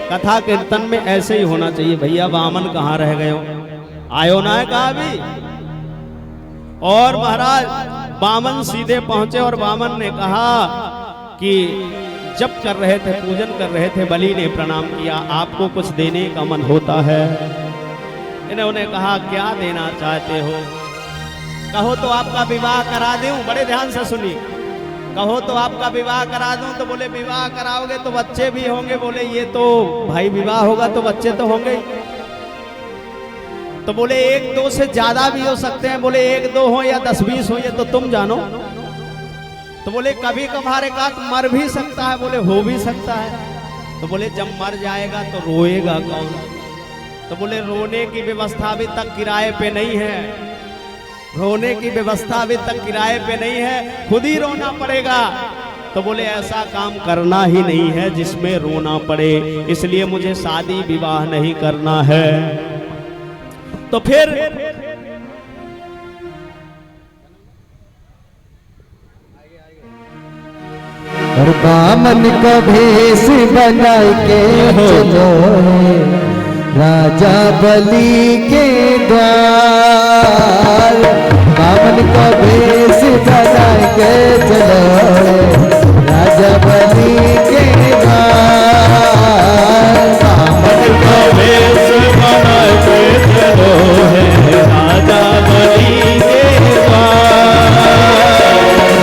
कथा कीर्तन में ऐसे ही होना चाहिए। भैया वामन कहाँ रह गए हो, आयो ना है कहा भी। और महाराज वामन सीधे पहुंचे और वामन ने कहा कि जब कर रहे थे, पूजन कर रहे थे, बलि ने प्रणाम किया, आपको कुछ देने का मन होता है। इन्होंने कहा क्या देना चाहते हो, कहो तो आपका विवाह करा दूं। बड़े ध्यान से सुनिए, कहो तो आपका विवाह करा दूं। तो बोले विवाह कराओगे तो बच्चे भी होंगे। बोले ये तो भाई विवाह होगा तो बच्चे तो होंगे ही। तो बोले 1-2 से ज्यादा भी हो सकते हैं। बोले 1-2 हो या 10-20 हो, ये तो तुम जानो। तो बोले कभी कभार एक आध मर भी सकता है। बोले हो भी सकता है। तो बोले जब मर जाएगा तो रोएगा कौन। तो बोले रोने की व्यवस्था अभी तक किराए पे नहीं है, रोने की व्यवस्था अभी तक किराए पे नहीं है, खुद ही रोना पड़ेगा। तो बोले ऐसा काम करना ही नहीं है जिसमें रोना पड़े, इसलिए मुझे शादी विवाह नहीं करना है। तो फिर और बामन का भेष बना के चलो राजा बलि के द्वार। बामन का भेष बना के चलो राजा बलि के द्वार। बामन का भेष बना के चलो है राजा बलि के द्वार।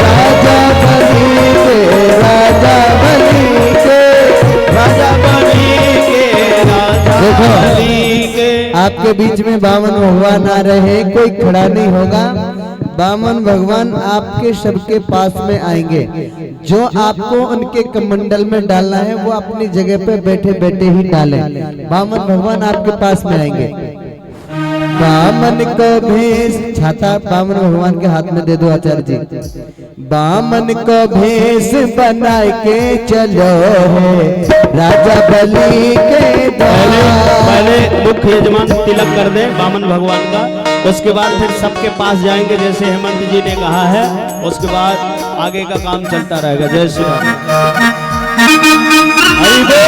राजा बलि के, राजा बलि के, राजा बलि के, राजा बलि के। आपके बीच में वामन भगवान आ रहे, कोई खड़ा नहीं होगा। वामन भगवान आपके सबके पास में आएंगे। जो आपको उनके कमंडल में डालना है वो अपनी जगह पे बैठे बैठे ही डालें। वामन भगवान आपके पास में आएंगे। बामन को भेष, छाता बामन भगवान के हाथ में दे दो आचार्य जी। बामन को भेष बना के चलो है राजा बलि के द्वार। पहले मुख्य यजमान तिलक कर दे बामन भगवान का, उसके बाद फिर सबके पास जाएंगे जैसे हेमंत जी ने कहा है। उसके बाद आगे का काम चलता रहेगा। जय श्री राम। हरि बोल।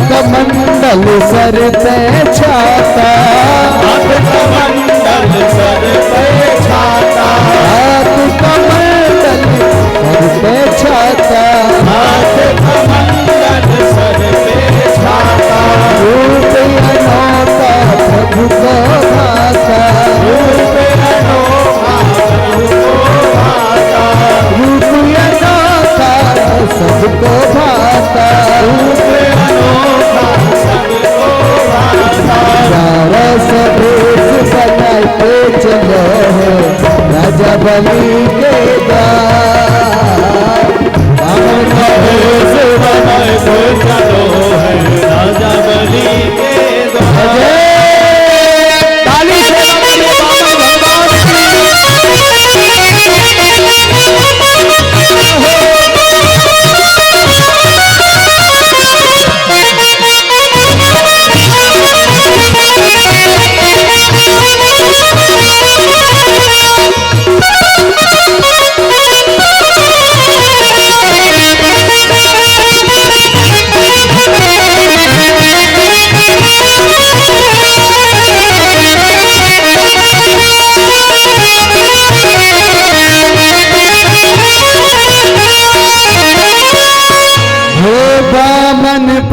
कमंडल सर पे छाता, हाथ कमंडल सर पे छाता, हाथ कमंडल सर पे छाता, हाथ कमंडल सर पे छाता। रूप अनोखा प्रभु को भाता, रूप अनोखा प्रभु को भाता, रूप अनोखा सबको भाता, रूप अनोखा सबको भाता। रस भेष बना के चलो राजा बलि के द्वार। बामन का भेष बना के चलो है राजा बलि के द्वार। ताली से बजाइए बामन भगवान की।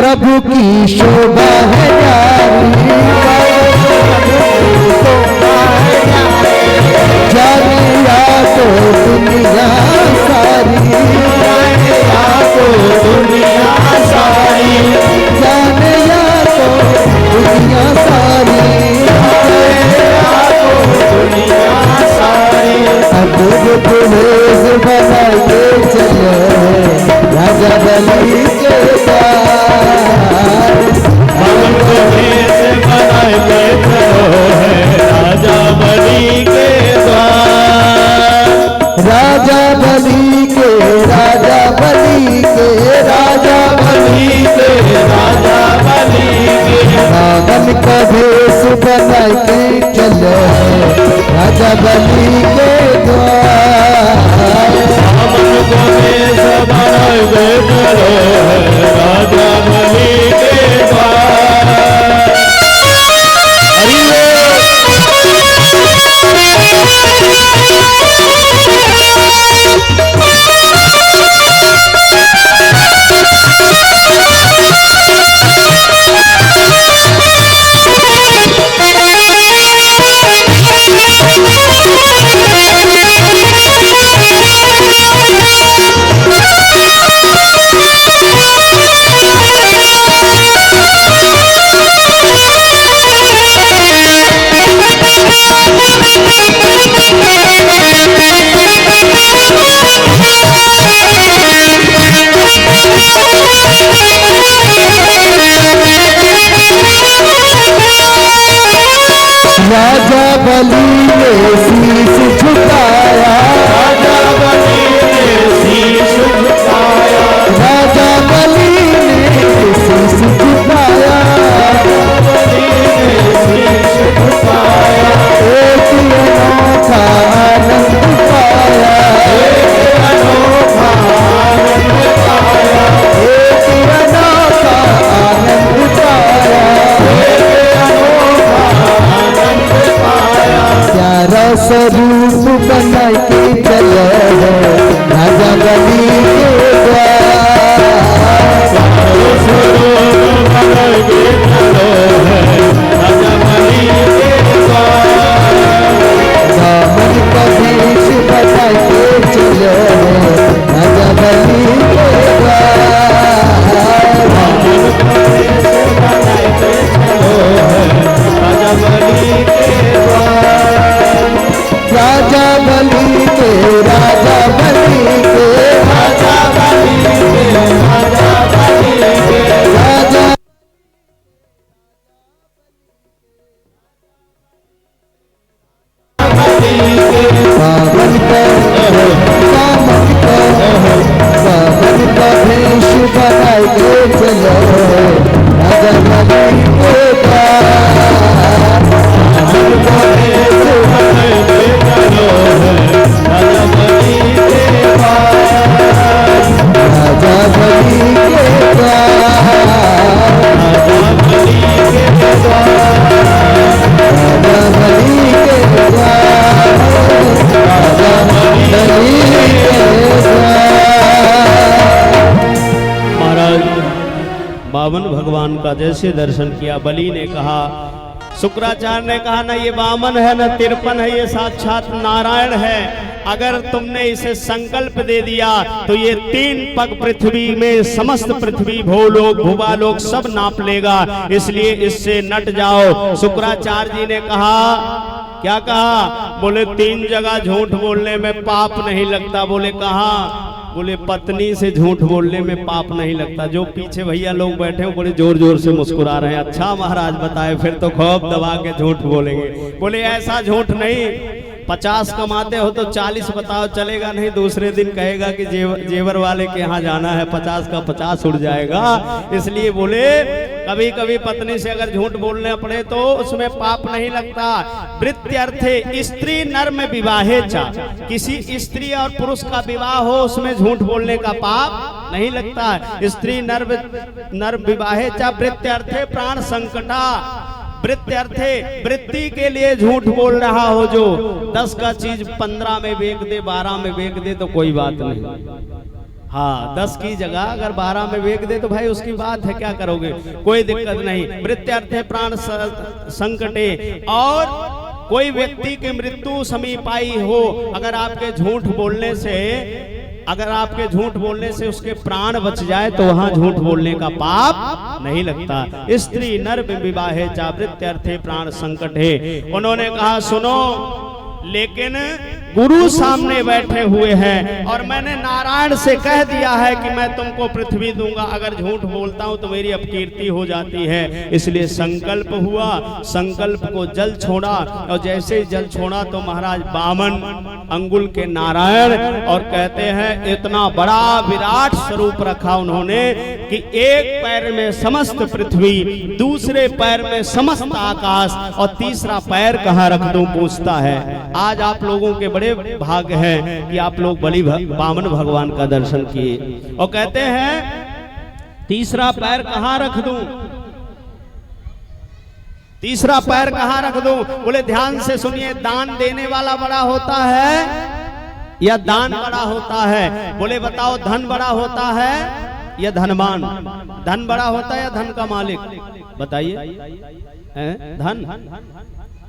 प्रभु की शोभा है न्यारी, जाने या तो दुनिया सारी, जाने या तो दुनिया सारी, जाने या तो दुनिया सारी, दुनिया सारी। अब भेष बना के चले राजा बलि के द्वार, भेष बना के चलो है राजा बलि के द्वार, राजा बलि के, राजा बलि के, राजा बलि के, राजा बलि के। रावण का भेष बना के चले राजा बलि के द्वार, रावण को भेष बना के चलो है राजा बलि के द्वार। राजा बलि ने शीश झुकाया, राजा बलि ने शीश झुकाया, राजा बलि ने शीश झुकाया, बलि ने शीश झुकाया। एक अनोखा आनंद पाया, एक अनोखा आनंद पाया, एक अनोखा आनंद पाया, प्यारा स्वरूप बना के चले राजा बलि के द्वार, स्वरूप बना के चलो है राजा बलि के द्वार। दामन का भेष बना के चले राजा बलि के द्वार, दामन का भेष बना के चलो है राजा बलि के द्वार। राजा बलि के, राजा बलि के, राजा बलि के, राजा बलि के, राजा बलि के। पावन कर, पावन कर, पावन का भेष बना के चलो राजा बलि के द्वार, दामन का भेष बना के चलो है राजा बलि के द्वार। राजा बलि के द्वार, राजा बलि के द्वार। राजा बलि के द्वार, राजा बलि के द्वार। महाराज बावन भगवान का जैसे दर्शन किया, बलि ने कहा, शुक्राचार्य ने कहा ना ये वामन है ना तिरपन है, ये साक्षात नारायण है। अगर तुमने इसे संकल्प दे दिया तो ये 3 पग पृथ्वी में समस्त पृथ्वी भूलोक भूवालोक सब नाप लेगा, इसलिए इससे नट जाओ। शुक्राचार्य जी ने कहा, क्या कहा? बोले 3 जगह झूठ बोलने में पाप नहीं लगता। बोले कहा? बोले पत्नी से झूठ बोलने में पाप नहीं लगता। जो पीछे भैया लोग बैठे हो बड़े जोर जोर से मुस्कुरा रहे हैं। अच्छा महाराज बताए, फिर तो खौफ दबा के झूठ बोलेंगे। बोले ऐसा झूठ नहीं, 50 कमाते हो तो 40 बताओ, चलेगा नहीं। दूसरे दिन कहेगा कि जेवर वाले के यहाँ जाना है, 50 का 50 उड़ जाएगा। इसलिए बोले कभी कभी पत्नी से अगर झूठ बोलने पड़े तो उसमें पाप नहीं लगता। वृत्त्यर्थे स्त्री नर में विवाहे चा, किसी स्त्री और पुरुष का विवाह हो उसमें झूठ बोलने का पाप नहीं लगता। स्त्री नर विवाहे चा वृत्त्यर्थे प्राण संकटा, वृत्त्यर्थे वृत्ति के लिए झूठ बोल रहा हो। जो 10 का चीज 15 में बेच दे, 12 में बेच दे तो कोई बात नहीं। हाँ 10 की जगह अगर 12 में बेच दे तो भाई उसकी बात है, क्या करोगे, कोई दिक्कत नहीं। मृत्युर्थे प्राण संकटे, और कोई व्यक्ति की मृत्यु समीप आई हो, अगर आपके झूठ बोलने से उसके प्राण बच जाए तो वहां झूठ बोलने का पाप नहीं लगता। स्त्री नर विवाहे चा मृत्युर्थे प्राण संकट है। उन्होंने कहा सुनो, लेकिन गुरु सामने बैठे हुए हैं और मैंने नारायण से कह दिया है कि मैं तुमको पृथ्वी दूंगा, अगर झूठ बोलता हूं तो मेरी अपकीर्ति हो जाती है। इसलिए संकल्प हुआ, संकल्प को जल छोड़ा, और जैसे ही जल छोड़ा तो महाराज 52 अंगुल के नारायण, और कहते हैं इतना बड़ा विराट स्वरूप रखा उन्होंने कि एक पैर में समस्त पृथ्वी, दूसरे पैर में समस्त आकाश, और तीसरा पैर कहाँ रख दूं पूछता है। आज आप लोगों के बड़े भाग्य हैं कि आप लोग बलि वामन भगवान का दर्शन किए। और कहते हैं तीसरा पैर कहाँ रख दूं, तीसरा पैर कहाँ रख दूं? बोले ध्यान से सुनिए, दान देने वाला बड़ा होता है या दान बड़ा होता है? बोले बताओ, धन बड़ा होता है या धनवान? धन बड़ा होता है या धन का मालिक? बताइए। धन,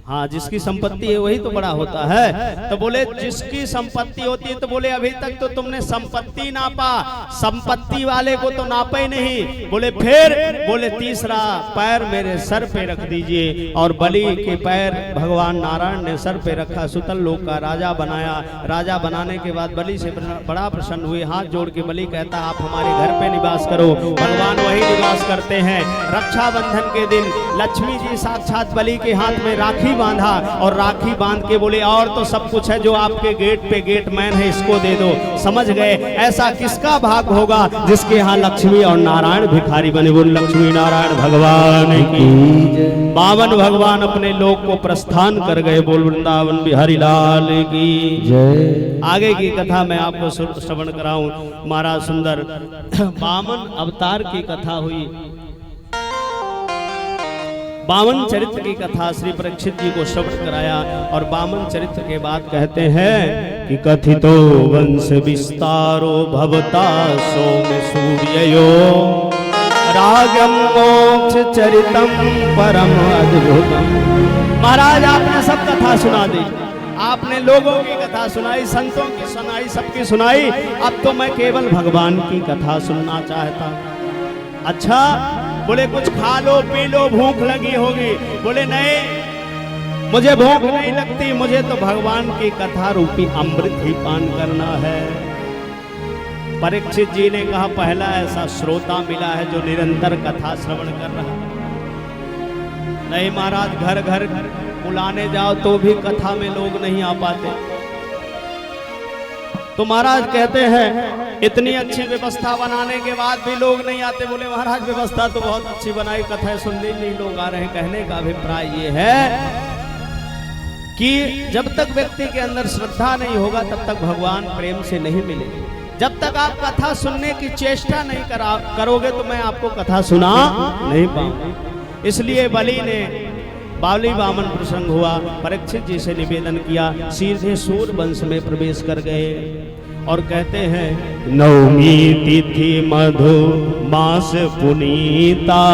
हाँ जिसकी संपत्ति है वही तो बड़ा होता है। तो बोले जिसकी संपत्ति होती है, तो बोले अभी तक तो तुमने संपत्ति नापा, संपत्ति वाले को तो नापा ही नहीं। बोले फिर? बोले तीसरा पैर मेरे सर पे रख दीजिए। और बलि के पैर भगवान नारायण ने सर पे रखा, सुतल लोक का राजा बनाया। राजा बनाने के बाद बलि से बड़ा प्रसन्न हुए, हाथ जोड़ के बलि कहता आप हमारे घर पे निवास करो। भगवान वही निवास करते हैं। रक्षाबंधन के दिन लक्ष्मी जी साक्षात बलि के हाथ में राखी बांधा, और राखी बांध के बोले और तो सब कुछ है, जो आपके गेट पे गेटमैन है इसको दे दो। समझ गए? ऐसा किसका भाग होगा जिसके यहाँ लक्ष्मी और नारायण भिखारी बने। बोल लक्ष्मी नारायण भगवान की। 52 भगवान अपने लोक को प्रस्थान कर गए। बोल वृंदावन बिहारी लाल की जय। आगे की कथा मैं आपको श्रवण कराऊं। महाराज सुंदर 52 अवतार की कथा हुई। 52 चरित्र की कथा श्री परीक्षित जी को श्रवण कराया। और 52 चरित्र के बाद कहते हैं कि कथितो वंश विस्तारो भवता सोम सूर्ययो रागम मोक्ष चरितम परम अद्भुतम। महाराज आपने सब कथा सुना दी, आपने लोगों की कथा सुनाई, संतों की सुनाई, सबकी सुनाई। अब तो मैं केवल भगवान की कथा सुनना चाहता। अच्छा, बोले कुछ खा लो पी लो, भूख लगी होगी। बोले नहीं, मुझे भूख नहीं लगती, मुझे तो भगवान की कथा रूपी अमृत ही पान करना है। परीक्षित जी ने कहा पहला ऐसा श्रोता मिला है जो निरंतर कथा श्रवण कर रहा है। नहीं महाराज, घर घर बुलाने जाओ तो भी कथा में लोग नहीं आ पाते। तो महाराज कहते हैं इतनी अच्छी व्यवस्था बनाने के बाद भी लोग नहीं आते। बोले महाराज व्यवस्था तो बहुत अच्छी बनाई, कथा सुनने नहीं लोग आ रहे हैं। कहने का अभिप्राय ये है कि जब तक व्यक्ति के अंदर श्रद्धा नहीं होगा तब तक भगवान प्रेम से नहीं मिलेंगे। जब तक आप कथा सुनने की चेष्टा नहीं करोगे तो मैं आपको कथा सुना नहीं पाऊंगा। इसलिए बलि ने बावली वामन प्रसंग हुआ, परीक्षित जी से निवेदन किया, सीधे सूर वंश में प्रवेश कर गए। और कहते हैं नवमी तिथि मधु मास पुनीता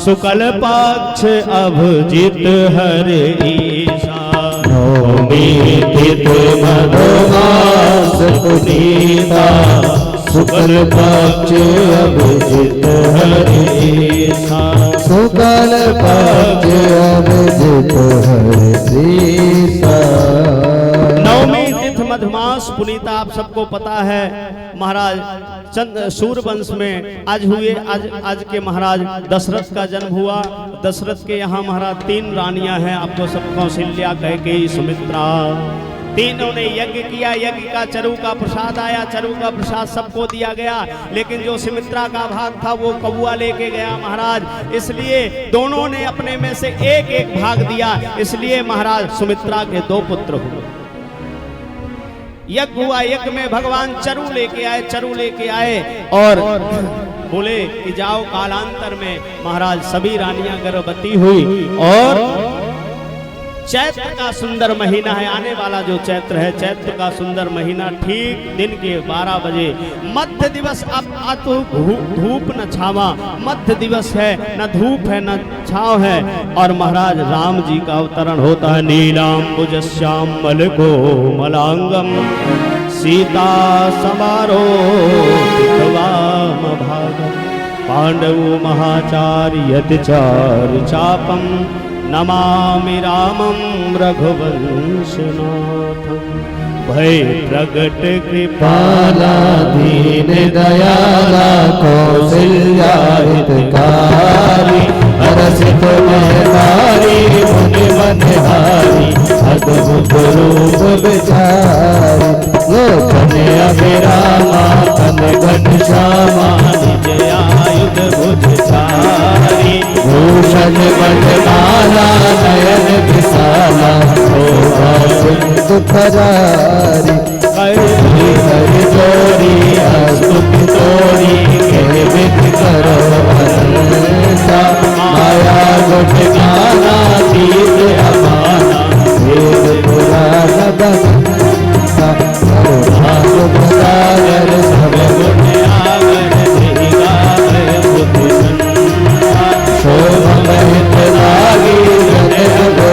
शुक्ल पक्ष अभिजित हरे ईशा। नवमी तिथि मधु मास पुनीता शुक्ल पक्ष अभिजित हरे ईशा। शुक्ल पक्ष अभिजित हरे ईशा। नवमी तिथि मधुमास पुनीता आप सबको पता है। महाराज सूरवंश में आज हुए, आज के महाराज दशरथ का जन्म हुआ। दशरथ के यहाँ महाराज 3 रानियां हैं, आपको सब कौशल्या, कैकेयी, सुमित्रा। तीनों ने यज्ञ किया, यज्ञ का चरु का प्रसाद आया, चरु का प्रसाद सबको दिया गया। लेकिन जो सुमित्रा का भाग था वो कौआ लेके गया महाराज। इसलिए दोनों ने अपने में से एक एक भाग दिया। इसलिए महाराज सुमित्रा के 2 पुत्र हुए। यज्ञ हुआ, यज्ञ में भगवान चरु लेके आए, चरु लेके आए और बोले कि जाओ। कालांतर में महाराज सभी रानियां गर्भवती हुई और चैत्र का सुंदर महीना है, आने वाला जो चैत्र है, चैत्र का सुंदर महीना, ठीक दिन के 12 बजे मध्य दिवस। अब अतु धूप न छावा, मध्य दिवस है, न धूप है न छाव है। और महाराज राम जी का अवतरण होता है। नीलांबुज श्यामल कोमलांगम सीता समारो भागम पांडवो महाचार्यत चार चापम नमामि रामं रघुवंशनाथं। भय प्रगट कृपाला दीन दयाला कौशल्या हितकारी हरसित महतारी मुनि मनहारी अद्भुत रूप विचारी लोचन अभिरामा कन घन श्यामा निज आयुध भुज चारी भूषण बटमाला नयन विशाला शोभा सिंधु करारी कर जोरी अस्तुति तोरी के विध करो हरसा माया गुट गाना तीत अमाना वेद पुराण बंसा भाग बदागर सब गुण आगर गागर बुद्ध शोभा महित रागी जन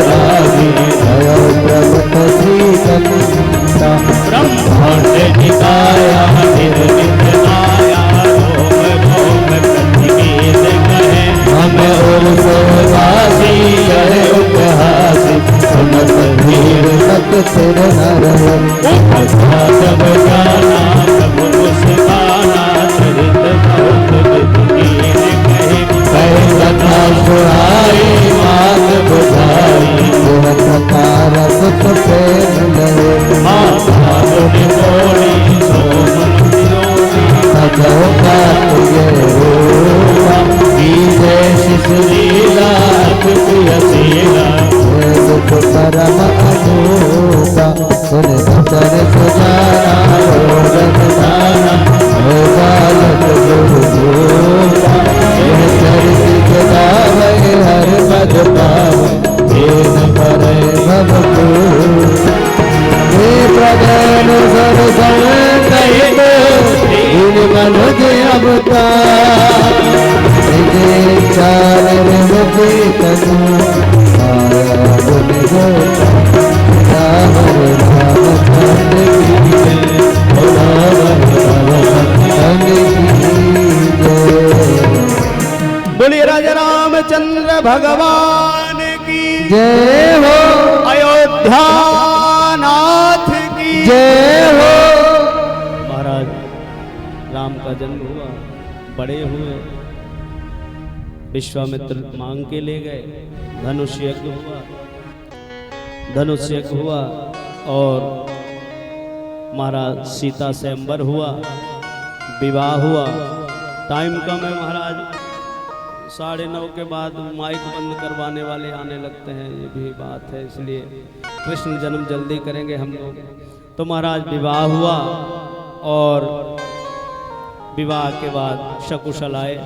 रागी भयो प्रभुत श्रीकंता ब्रह्मांड निकाया निर्मित आया रोम रोम प्रतिगीत कहे हम और सोवासी यह उपहासी सुनत वीर सत सिर न रहे जब जाना तब मुस्काना चरित बहुत विधिहीन कहे कई कथा सुहाई मात बुझाई गुण प्रकार सुख प्रेम लहे माधुनि बोली सोमन विरोधी सजो का तुझे रूपा कीजे शिशु लीला प्रियशीला दुख परम अनूपा सुन बचन सुजाना रोगन दाना हो बालक गुरु रूपा यह चरित गावे हर पद पावे भेद करे भव हे प्रधान सर संकहित इन मनुज अवतार निजे चार मुझे तनु आया गुण गोता राम राम चंद की जय राम राम चंद की जय। बोलिए राजा रामचंद्र भगवान की जय हो अयोध्या नाथ की जय हो। महाराज राम का जन्म हुआ, बड़े हुए, विश्वामित्र मांग के ले गए, धनुष यज्ञ हुआ, धनुष यज्ञ हुआ और महाराज सीता से अंबर हुआ, विवाह हुआ। टाइम कम है महाराज, 9:30 के बाद माइक बंद करवाने वाले आने लगते हैं, ये भी बात है, इसलिए कृष्ण जन्म जल्दी करेंगे हम लोग। तो महाराज विवाह हुआ और विवाह के बाद सकुशल आए,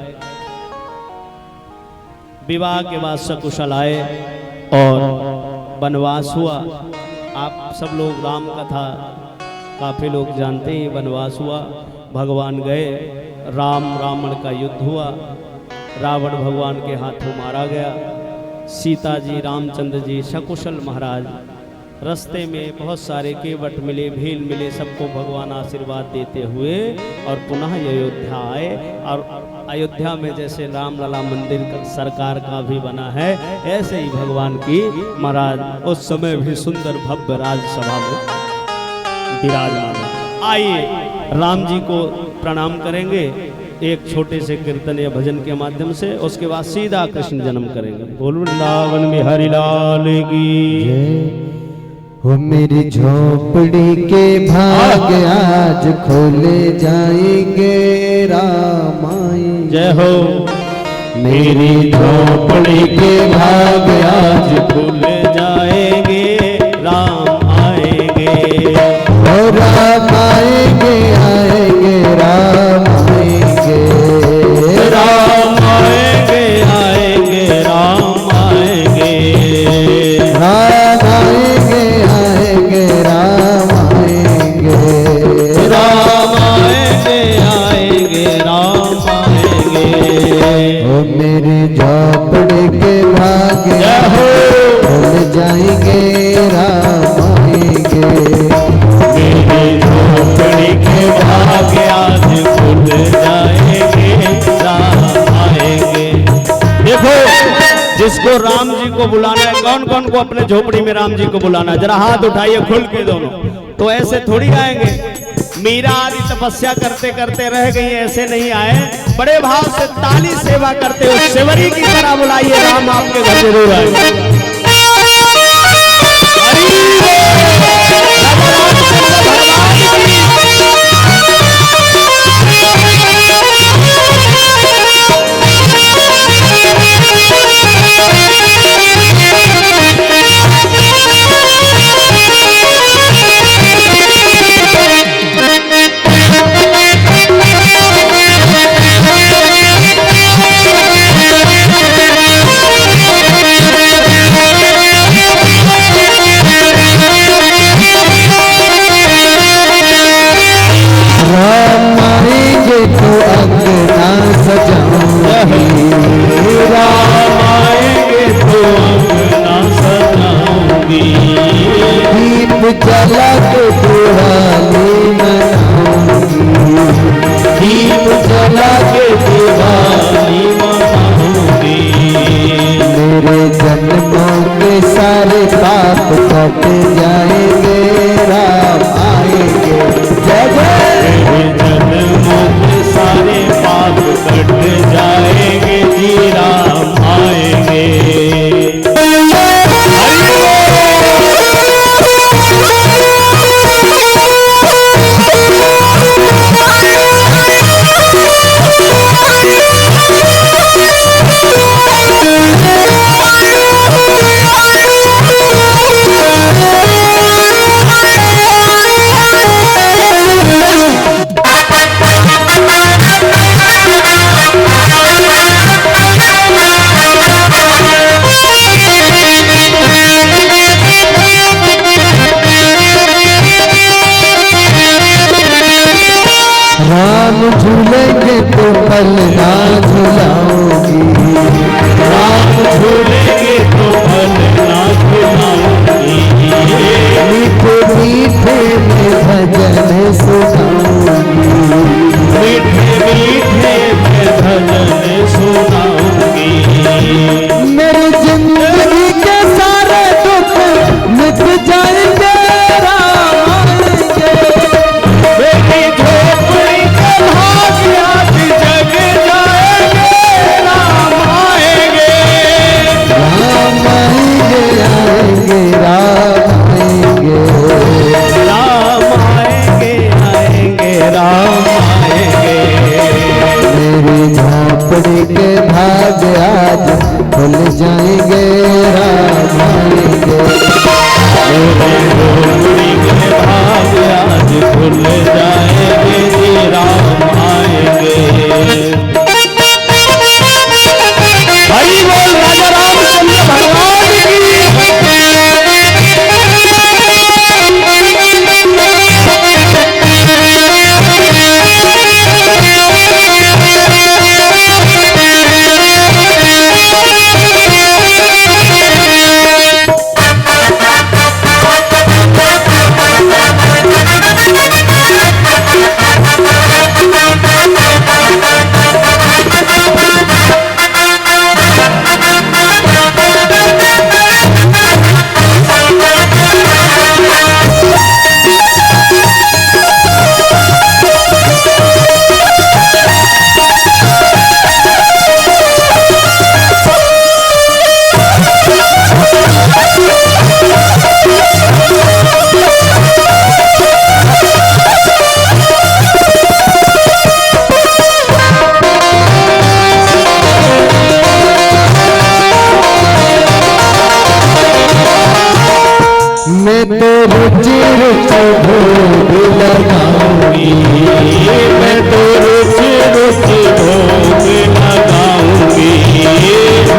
विवाह के बाद सकुशल आए और वनवास हुआ। आप सब लोग राम कथा काफी लोग जानते हैं, वनवास हुआ, भगवान गए, राम रावण का युद्ध हुआ, रावण भगवान के हाथों मारा गया, सीता जी रामचंद्र जी सकुशल महाराज रास्ते में बहुत सारे केवट मिले, भील मिले, सबको भगवान आशीर्वाद देते हुए और पुनः अयोध्या आए। और अयोध्या में जैसे रामलला मंदिर सरकार का भी बना है, ऐसे ही भगवान की महाराज उस समय भी सुंदर भव्य राजसभा में विराजमान है। आइए राम जी को प्रणाम करेंगे एक छोटे से कीर्तन या भजन के माध्यम से, उसके बाद सीधा कृष्ण जन्म करेंगे। बोल वृंदावन बिहारी लाल की जय हो। मेरी झोपड़ी के भाग आज खोले जाएंगे राम आएंगे। जय हो। मेरी झोपड़ी के भाग आज खुले जाएंगे, राम आएंगे, और राम आएंगे आएंगे राम आएंगे, राम आएंगे आएंगे राम आएंगे, राम को बुलाना है। कौन कौन को अपने झोपड़ी में राम जी को बुलाना है? जरा हाथ उठाइए खुल के दोनों। तो ऐसे थोड़ी आएंगे। मीरा आदि तपस्या करते करते रह गई, ऐसे नहीं आए। बड़े भाव से ताली सेवा करते हुए सेवरी की तरह बुलाइए, राम आपके घर जरूर आए। जला के दिवाली मनाऊंगी, दीप जला के दिवाली मनाऊंगी। मेरे जन्मों के सारे पाप कट जाएंगे, राम आएंगे। जय जय। मेरे जन्मों के सारे पाप कट जाएंगे, जी राम आएंगे। राम झूलेंगे तो पल ना झुलाऊंगी, राम झूलेंगे तो पल ना झुलाऊंगी। मीठे मीठे में भजन सुनाऊंगी, मीठे मीठे में भजन सुनाऊंगी। मेरी जिंदगी के सारे दुख मिट जाएंगे, के भाग आज खुल जाएंगे, राम आएंगे। के भाग आज खुल जाएंगे, राम आएंगे। हरि बोल राजा रामचंद्र भगवान की। मैं तो रुचि रुचि भोग लगाऊंगी, मैं तो रुचि रुचि भोग लगाऊंगी।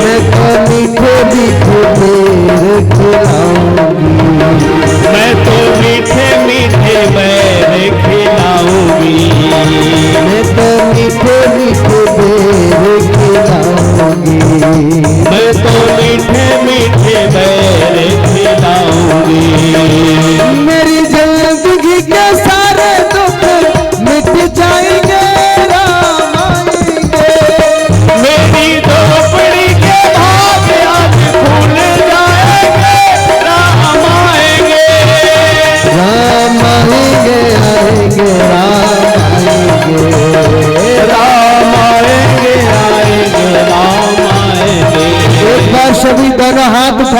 मैं तो मीठे मीठे बेर खिलाऊंगी, मैं तो मीठे मीठे बेर खिलाऊंगी। मैं तो मीठे मीठे बेर खिलाऊंगी, मैं तो मीठे मीठे बेर खिलाऊंगी। मेरी जिंदगी के सारे दुख मिट जाएंगे, राम आएंगे। मेरी झोपड़ी के भाग आज खुल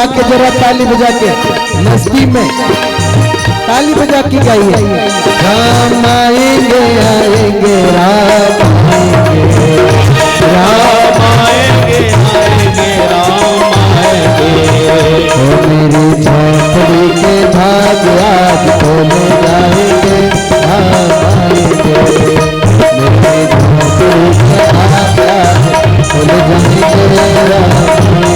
गा के जरा ताली बजा के मस्ती में ताली बजा के गाइए। राम आएंगे आएंगे राम आएंगे राम आएंगे आएंगे राम आएंगे। ओ मेरी झोपड़ी के भाग आज खोले जाएंगे राम आएंगे। मेरी झोपड़ी के भाग आज खोले जाएंगे राम आएंगे।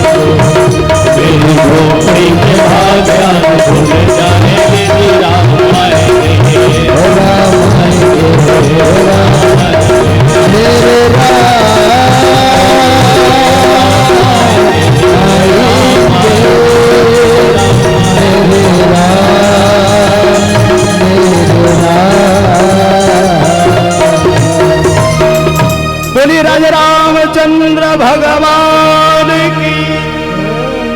मेरी झोपड़ी के भाग आज खोले जाएंगे राम आएंगे। राम आएंगे राम आएंगे मेरे बोलिए राजा रामचंद्र भगवान की,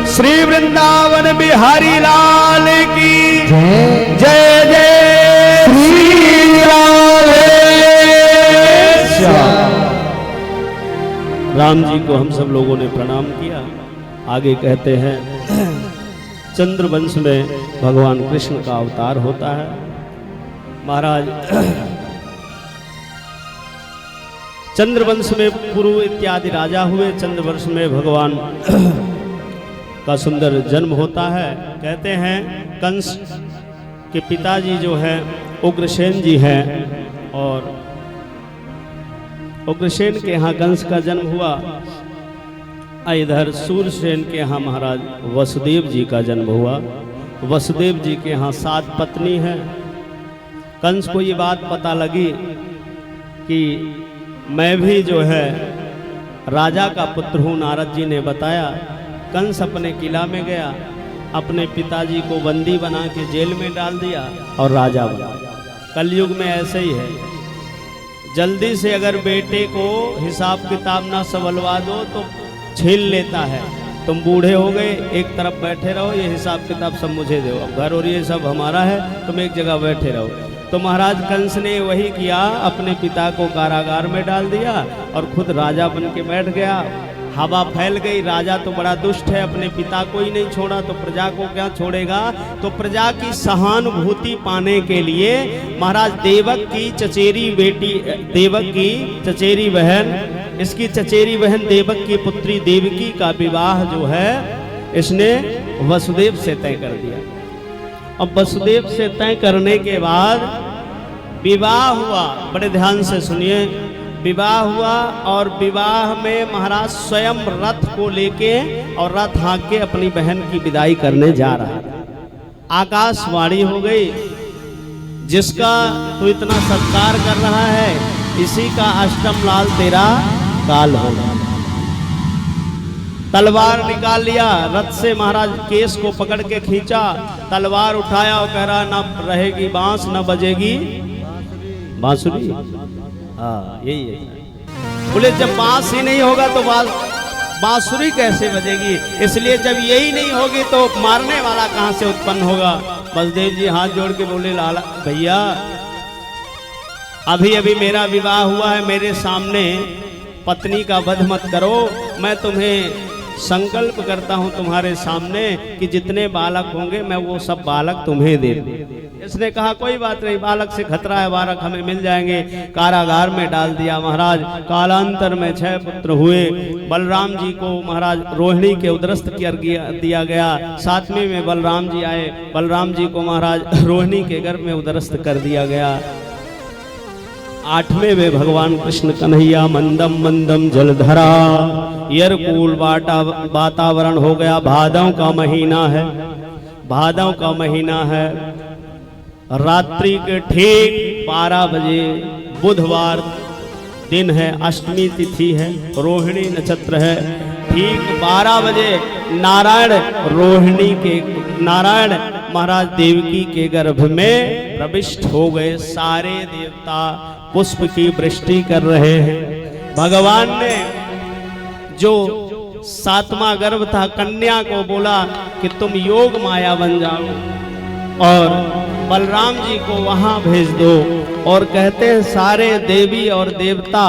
श्री वृंदावन बिहारी लाल की जय जय श्री राम जी को हम सब लोगों ने प्रणाम किया। आगे कहते हैं चंद्रवंश में भगवान कृष्ण का अवतार होता है। महाराज चंद्रवंश में पुरु इत्यादि राजा हुए। चंद्रवंश में भगवान का सुंदर जन्म होता है। कहते हैं कंस के पिताजी जो है उग्रसेन जी हैं और उग्रसेन के यहाँ कंस का जन्म हुआ। इधर सूरसेन के यहाँ महाराज वसुदेव जी का जन्म हुआ। वसुदेव जी के यहाँ 7 पत्नी हैं। कंस को ये बात पता लगी कि मैं भी जो है राजा का पुत्र हूँ, नारद जी ने बताया। कंस अपने किला में गया, अपने पिताजी को बंदी बना के जेल में डाल दिया और राजा बना। कलयुग में ऐसे ही है, जल्दी से अगर बेटे को हिसाब किताब ना संभलवा दो तो छीन लेता है। तुम बूढ़े हो गए, एक तरफ बैठे रहो, ये हिसाब किताब सब मुझे दो, अब घर और ये सब हमारा है, तुम एक जगह बैठे रहो। तो महाराज कंस ने वही किया, अपने पिता को कारागार में डाल दिया और खुद राजा बन के बैठ गया। हवा फैल गई, राजा तो बड़ा दुष्ट है, अपने पिता को ही नहीं छोड़ा तो प्रजा को क्या छोड़ेगा। तो प्रजा की सहानुभूति पाने के लिए महाराज देवक की चचेरी बेटी, देवक की चचेरी बहन, इसकी चचेरी बहन देवक की पुत्री देवकी का विवाह जो है इसने वसुदेव से तय कर दिया। अब वसुदेव से तय करने के बाद विवाह हुआ। बड़े ध्यान से सुनिए, विवाह हुआ और विवाह में महाराज स्वयं रथ को लेके और रथ हाँक के अपनी बहन की विदाई करने जा रहा था। आकाशवाणी हो गई, जिसका तू इतना सत्कार कर रहा है इसी का अष्टम लाल तेरा काल होगा। तलवार निकाल लिया, रथ से महाराज केस को पकड़ के खींचा, तलवार उठाया और कह रहा न रहेगी बांस न बजेगी बांसुरी। हाँ यही है। बोले जब बांस ही नहीं होगा तो बांसुरी कैसे बजेगी, इसलिए जब यही नहीं होगी तो मारने वाला कहां से उत्पन्न होगा। बलदेव जी हाथ जोड़ के बोले लाला भैया अभी अभी मेरा विवाह हुआ है, मेरे सामने पत्नी का वध मत करो। मैं तुम्हें संकल्प करता हूं तुम्हारे सामने कि जितने बालक होंगे मैं वो सब बालक तुम्हें दे दूं। इसने कहा कोई बात नहीं, बालक से खतरा है, बालक हमें मिल जाएंगे। कारागार में डाल दिया महाराज। कालांतर में 6 पुत्र हुए। बलराम जी को महाराज रोहिणी के उदरस्त कर दिया गया। 7वें में बलराम जी आए, बलराम जी को महाराज रोहिणी के गर्भ में उदरस्त कर दिया गया। 8वें में भगवान कृष्ण कन्हैया मंदम मंदम जलधरा, यरकूल वातावरण हो गया। भादव का महीना है, भादव का महीना है। रात्रि के ठीक 12 बजे बुधवार दिन है, अष्टमी तिथि है, रोहिणी नक्षत्र है। ठीक 12 बजे नारायण महाराज देवकी के गर्भ में प्रविष्ट हो गए। सारे देवता पुष्प की वृष्टि कर रहे हैं। भगवान ने जो 7वां गर्भ था कन्या को बोला कि तुम योग माया बन जाओ। और बलराम जी को वहां भेज दो। और कहते हैं सारे देवी और देवता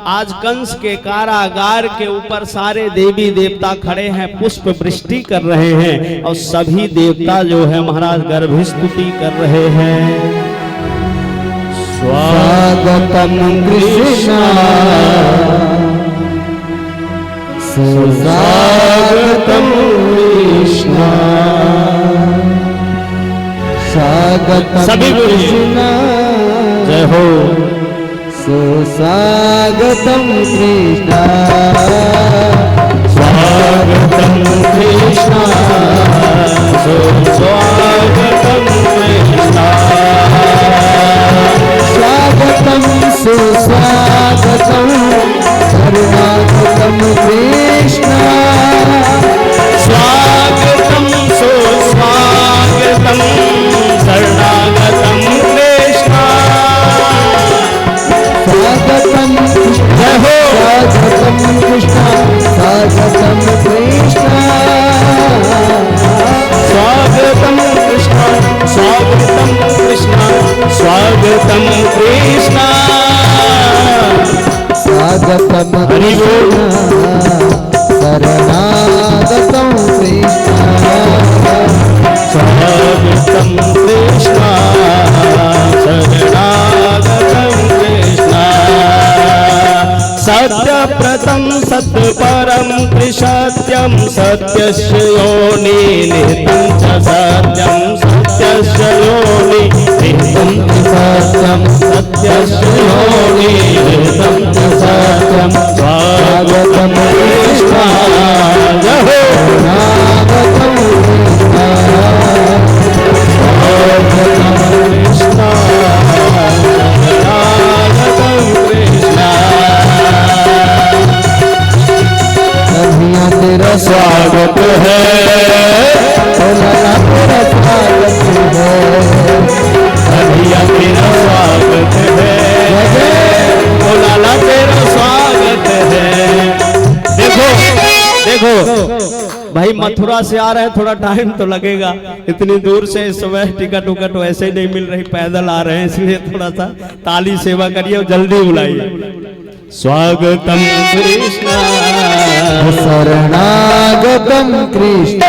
आज कंस के कारागार के ऊपर सारे देवी देवता खड़े हैं, पुष्प वृष्टि कर रहे हैं और सभी देवता जो है महाराज गर्भ स्तुति कर रहे हैं। स्वागतम कृष्ण सुस्वागतम कृष्ण स्वागतम सभी कृष्ण जय हो। सुस्वागतम कृष्ण स्वागतम कृष्ण सुस्वागतम कृष्ण स्वागतम सुस्वागतम शरणागतम कृष्ण स्वागतम सुस्वागतम शरणागतम कृष्ण स्वागतम जय हो। स्वागतम कृष्ण स्वागतम कृष्ण स्वागतम कृष्ण स्वागतम कृष्ण स्वागतम कृष्ण स्वागतम कृष्ण शरणागतम कृष्ण स्वागतम कृष्ण शरणागतम कृष्ण सत्यप्रदं सत्परं त्रिसत्यं सत्यस्य योनि निहितं च सत्यं सत्यस्य योनि निहितं च सत्यं सत्यस्य योनि निहितं च सत्यं स्वागतं कृष्ण जय हो। शरणागतम कृष्ण तेरा स्वागत है तेरा स्वागत है कन्हैया तेरा स्वागत है ओ लाला तेरा स्वागत है। देखो देखो भाई मथुरा से आ रहे हैं, थोड़ा टाइम तो लगेगा, इतनी दूर से इस समय टिकट उकट वैसे ही नहीं मिल रही, पैदल आ रहे हैं, इसलिए थोड़ा सा ताली सेवा करिए और जल्दी बुलाइए। स्वागतम कृष्ण शरणागतम कृष्ण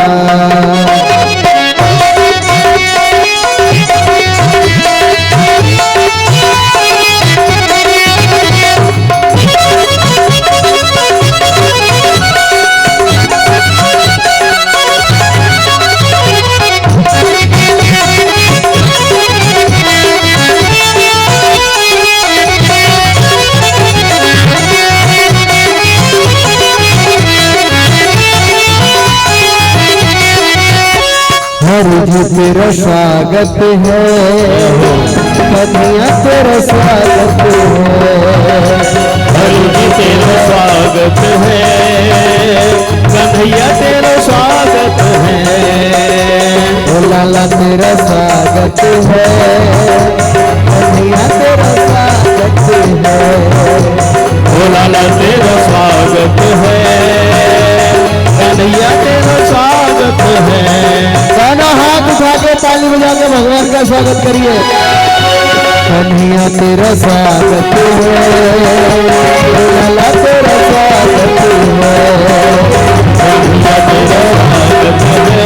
हरि जी तेरा स्वागत है कन्हैया तेरा स्वागत है हरि जी तेरा स्वागत है कन्हैया तेरा स्वागत है ओ लाला तेरा स्वागत है कन्हैया तेरा स्वागत है ओ लाला तेरा स्वागत है कन्हैया तेरा स्वागत है। दोनों हाथ उठा के ताली बजा के भगवान का स्वागत करिए। कन्हैया तेरा स्वागत है लाला तेरा स्वागत है कन्हैया तेरा स्वागत है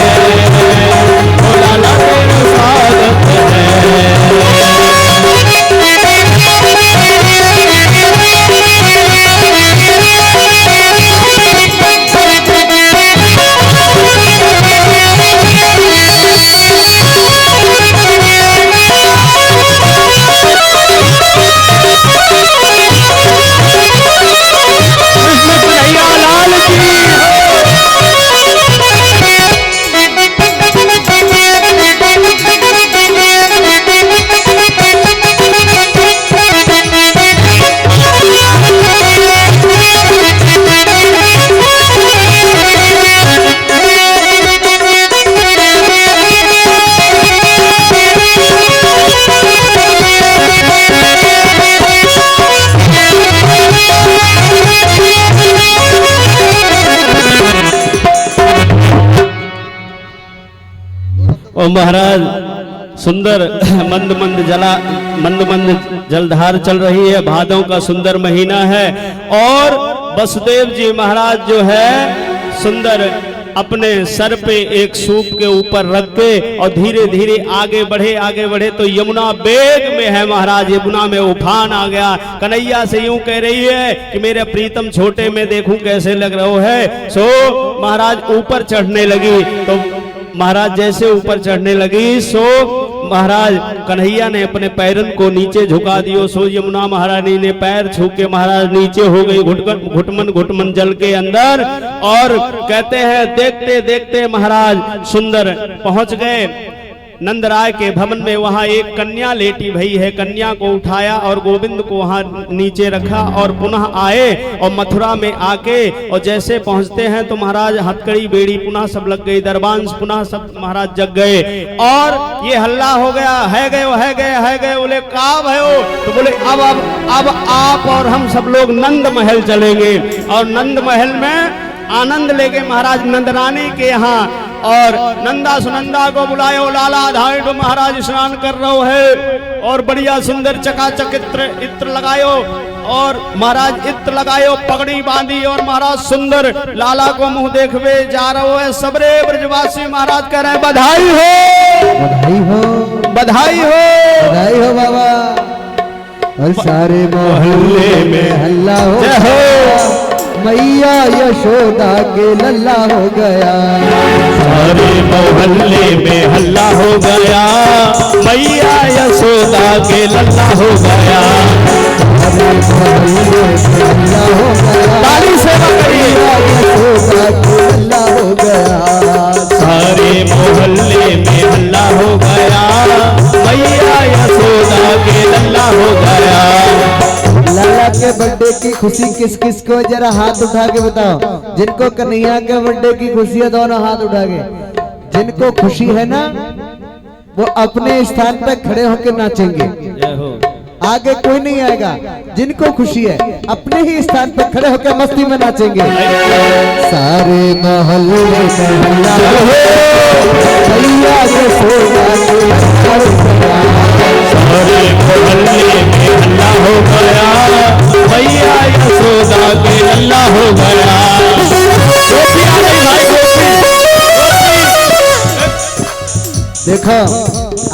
ओ लाला तेरा स्वागत है। और महाराज सुंदर मंद मंद जलधार चल रही है। भादों का सुंदर महीना है और वसुदेव जी महाराज जो है सुंदर अपने सर पे एक सूप के ऊपर रख के और धीरे धीरे आगे बढ़े तो यमुना वेग में है महाराज। यमुना में उफान आ गया। कन्हैया से यूं कह रही है कि मेरे प्रीतम छोटे में देखूं कैसे लग रहा है। सो महाराज ऊपर चढ़ने लगी तो महाराज जैसे ऊपर चढ़ने लगी सो महाराज कन्हैया ने अपने पैरन को नीचे झुका दियो। सो यमुना महारानी ने पैर छू के महाराज नीचे हो गई घुटमन जल के अंदर। और कहते हैं देखते देखते महाराज सुंदर पहुंच गए नंदराय के भवन में। वहां एक कन्या लेटी भई है। कन्या को उठाया और गोविंद को वहां नीचे रखा और पुनः आए और मथुरा में आके और जैसे पहुंचते हैं तो महाराज हथकड़ी बेड़ी पुनः सब लग गई। दरबांस पुनः सब महाराज जग गए और ये हल्ला हो गया है गए बोले का भयो। तो बोले अब आप और हम सब लोग नंद महल चलेंगे। और नंद महल में आनंद लेके महाराज नंदरानी के यहाँ और नंदा सुनंदा को बुलायो। लाला धाय तो महाराज स्नान कर रहे है और बढ़िया सुंदर चकाचक इत्र लगायो और महाराज इत्र लगायो पगड़ी बांधी और महाराज सुंदर लाला को मुंह देखवे जा रहे है। सबरे ब्रजवासी महाराज कह रहे बधाई हो बधाई हो बाबा। और सारे मोहल्ले में हल्ला हो मैया यशोदा के लल्ला हो गया। सारे मोहल्ले में हल्ला हो गया मैया यशोदा के लल्ला हो गया। सारे मोहल्ले में हल्ला हो गया ताली से मैया यशोदा के लल्ला हो गया। सारे मोहल्ले में हल्ला हो गया मैया यशोदा के लल्ला हो गया। लाला के बर्थडे की खुशी किस किस को जरा हाथ उठा के बताओ। जिनको कन्हैया के बर्थडे की खुशी है दोनों हाथ उठा के। जिनको खुशी है ना वो अपने स्थान पर खड़े होकर नाचेंगे। आगे कोई नहीं आएगा। जिनको खुशी है अपने ही स्थान पर खड़े होकर मस्ती में नाचेंगे। सारे मोहल्ले में हल्ला हो मैया यशोदा के लल्ला हो गया। सारे मोहल्ले में हल्ला हो गया मैया यशोदा के लल्ला हो गया। गोपी आ गई भाई देखो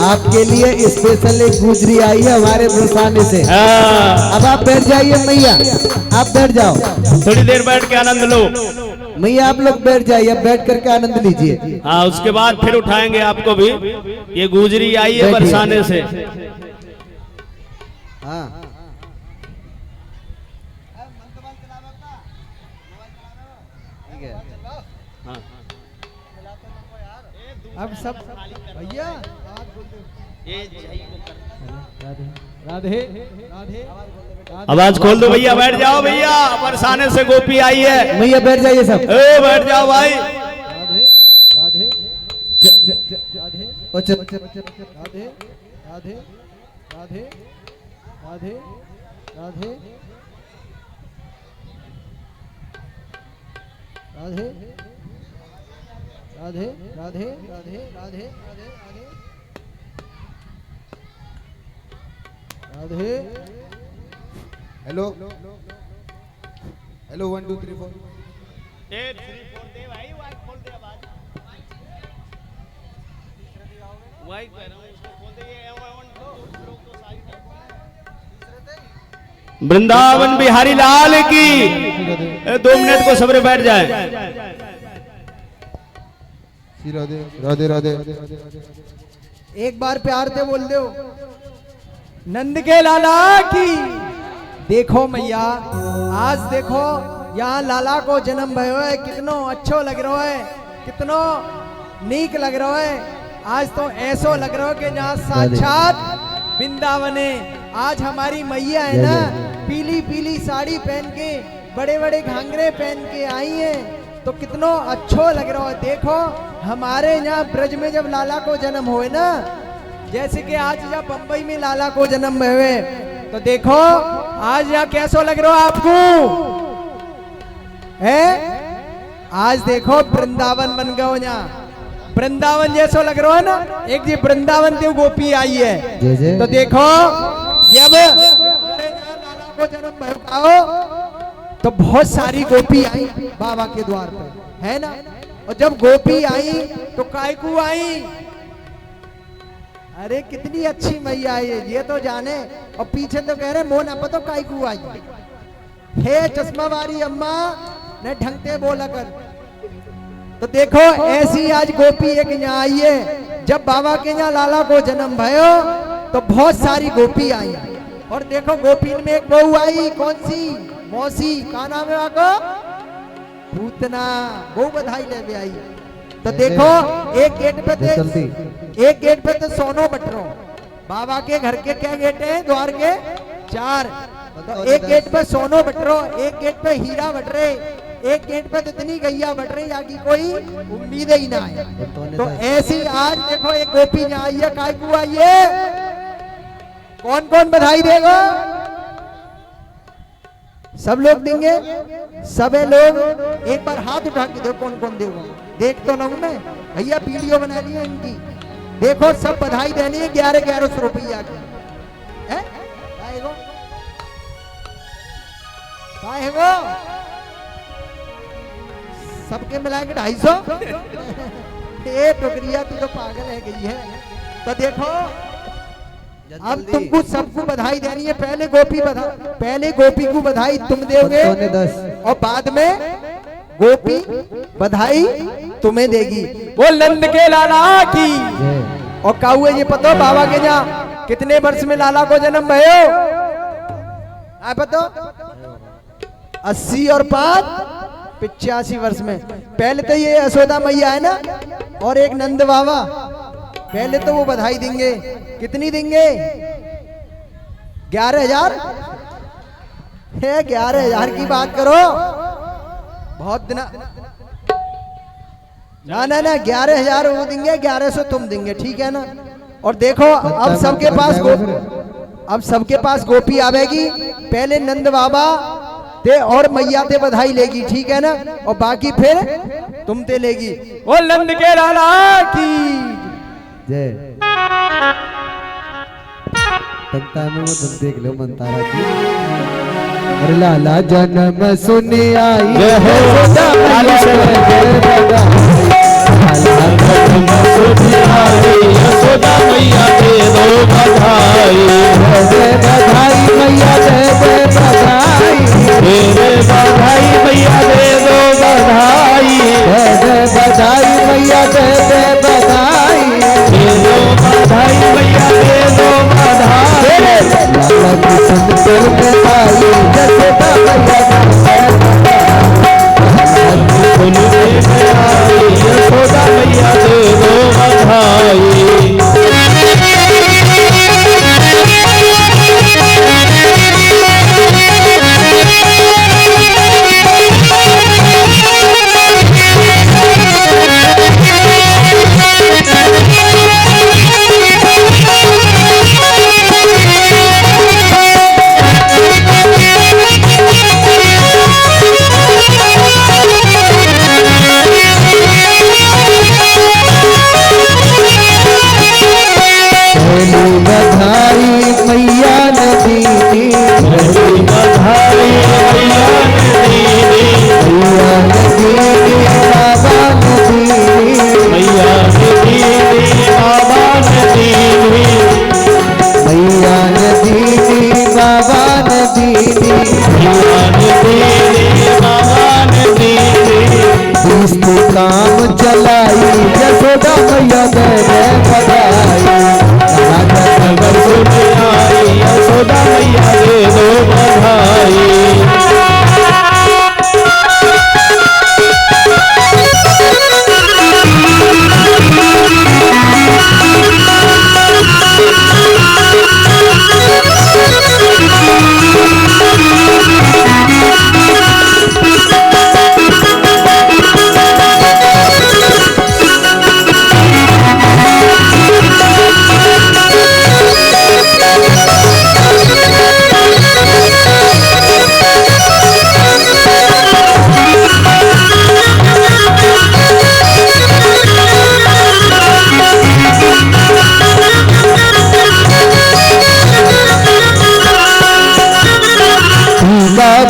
आपके लिए स्पेशल एक गुजरी आई है हमारे बरसाने से। अब आप बैठ जाइए मैया, आप बैठ जाओ। थोड़ी देर बैठ के आनंद लो। मैया आप लोग बैठ जाइए, बैठ करके आनंद लीजिए। हाँ उसके बाद फिर उठाएंगे आपको भी। ये गुजरी आई है बरसाने से। हाँ अब सब भैया राधे राधे आवाज खोल दो भैया। बैठ जाओ भैया बरसाने से गोपी आई है। भैया बैठ जाइए सब। बैठ जाओ भाई। राधे राधे राधे राधे राधे राधे राधे राधे राधे राधे राधे राधे राधे राधे राधे। हेलो हेलो 1 2 3 4 दे भाई वाई खोल दे आवाज। वाई कह रहा हूं उसको खोल दे। वृंदावन बिहारी लाल की। 2 मिनट को सबरे बैठ जाए। राधे राधे। एक बार प्यार से बोल दो नंद के लाला की। देखो मैया आज देखो यहाँ लाला को जन्म भयो है। कितनो अच्छो लग रहा है, कितनो नीक लग रहा है। आज तो ऐसो लग रहा है कि जहाँ साक्षात वृंदावन है। आज हमारी मैया है ना पीली पीली साड़ी पहन के बड़े बड़े घाघरे पहन के आई है तो कितनो अच्छो लग रहा है। देखो हमारे यहाँ ब्रज में जब लाला को जन्म हुए ना, जैसे कि आज जब बंबई में लाला को जन्म हुए तो देखो आज यहाँ कैसो लग रहा है आपको है। आज देखो वृंदावन बन गयो। यहाँ वृंदावन जैसा लग रहा है ना। एक जी वृंदावन देव गोपी आई है। तो देखो जब लाला को जन्म भयो तो बहुत सारी गोपी आई बाबा के द्वार पर, है ना। और जब गोपी आई तो कायकू आई। अरे कितनी अच्छी मैया है ये तो जाने। और पीछे तो कह रहे मोना पतो कायकू आई। हे चश्मा वाली अम्मा ने ढंगते बोला कर। तो देखो ऐसी आज गोपी एक यहाँ आई है। जब बाबा के यहाँ लाला को जन्म भयो तो बहुत सारी गोपी आई। और देखो गोपी में एक बहू आई, कौन सी? मौसी। का नाम है आपको? भूतना। वो बधाई ले आई। तो देखो एक गेट पे तो सोनो बटरो। बाबा के घर के क्या गेट है? द्वार के 4। तो एक गेट पे सोनो बटरो, एक गेट पे हीरा बटरे, एक गेट पे तो इतनी गैया बट रही आगे कोई उम्मीद ही ना है। तो ऐसी आज देखो एक गोपी यहाँ आई है। कायकू आई है। कौन कौन बधाई देगा? सब लोग देंगे। सबे लोग एक बार हाथ उठा के दो कौन कौन देगा। देख तो लूं मैं भैया, वीडियो बना ली है इनकी। देखो सब बधाई देनी है 1100 रुपया की है। सबके मिला के 250। ये टोकरिया तू तो पागल है गई है। तो देखो अब तुमको सबको बधाई देनी है। पहले गोपी को बधाई तुम दोगे और बाद में गोपी बधाई तुम्हें देगी। वो नंद के लाला की। और का हुआ ये पता बाबा के यहाँ कितने वर्ष में लाला को जन्म भयो? आप बताओ। 80 और 5 85 वर्ष में। पहले तो ये यशोदा मैया है ना और एक नंद बाबा। पहले तो वो बधाई देंगे। कितनी देंगे? 11,000 है। 11,000 की बात करो। बहुत दिन ना 11,000 वो देंगे, 1100 तुम देंगे, ठीक है ना। और देखो अब सबके पास गोपी आवेगी। पहले नंद बाबा ते और मैया ते बधाई लेगी, ठीक है ना। और बाकी फिर तुम ते लेगी। ओ नंद के लाला की जय। तंता में वो तुम देख लो मंतारा की। अरे लाला जन्म सुन आई यशोदा मैया दे दो बधाई। बधाई मैया दे बधाई। बधाई मैया दे दो बधाई। बधाई मैया दे बधाई। बधाई मैया दे दो बधाई। लाला की सुंदर बधाई यशोदा मैया यशोदा मैया दे दो बधाई। बधाई मैया ने दीदी। बधाई मैया ने दीदी। मैया ने दीदी बाबा ने दीदी। मैया ने दीदी बाबा ने दीदी। मैया ने दीदी बाबा ने दीदी। मैया ने दीदी बाबा ने दीदी। दोस्ती काम चलाई यशोदा मैया दे बधाई। यशोदा मैया दे दो बधाई।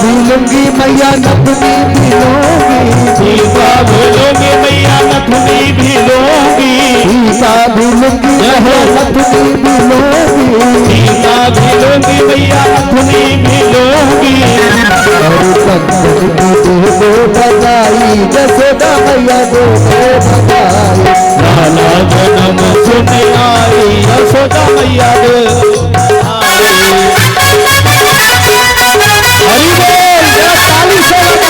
भी लूंगी मैया नथुनी भी लूंगी सीता भी लूंगी मैया नथुनी भी लूंगी सीता भी लूंगी मैया नथुनी भी लूंगी सीता भी लूंगी मैया नथुनी भी लूंगी और कंचन की दे दो बधाई जसोदा मैया दे दो बधाई लाला जन्म सुन आई यशोदा मैया दे हरि बोल जरा ताली से लगे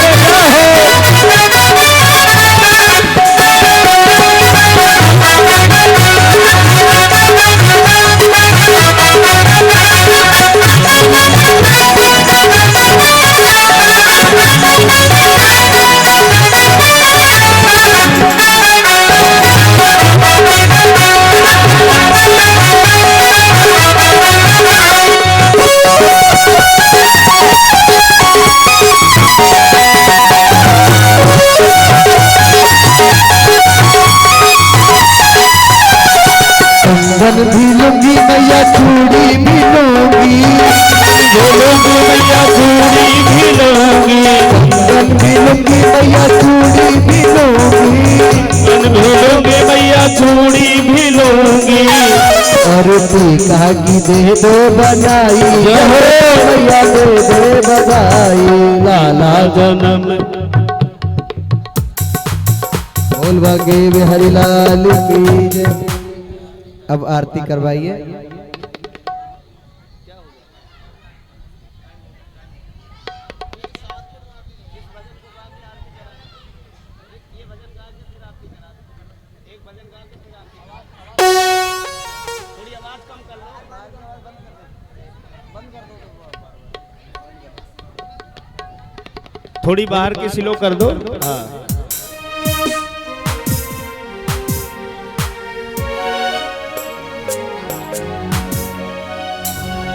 कंगन भी लूंगी मैया चूड़ी भी लूंगी लूंगी मैया चूड़ी भी लूंगी कंगन भी लूंगी मैया चूड़ी भी लूंगी कंगन भी लूंगी मैया चूड़ी भी लूंगी और टीका की दे दो बधाई मैया दे दे बधाई लाला जन्म बोल भागे बिहारी लाल की जय। अब आरती करवाइए। थोड़ी बाहर की सिलो कर दो। हाँ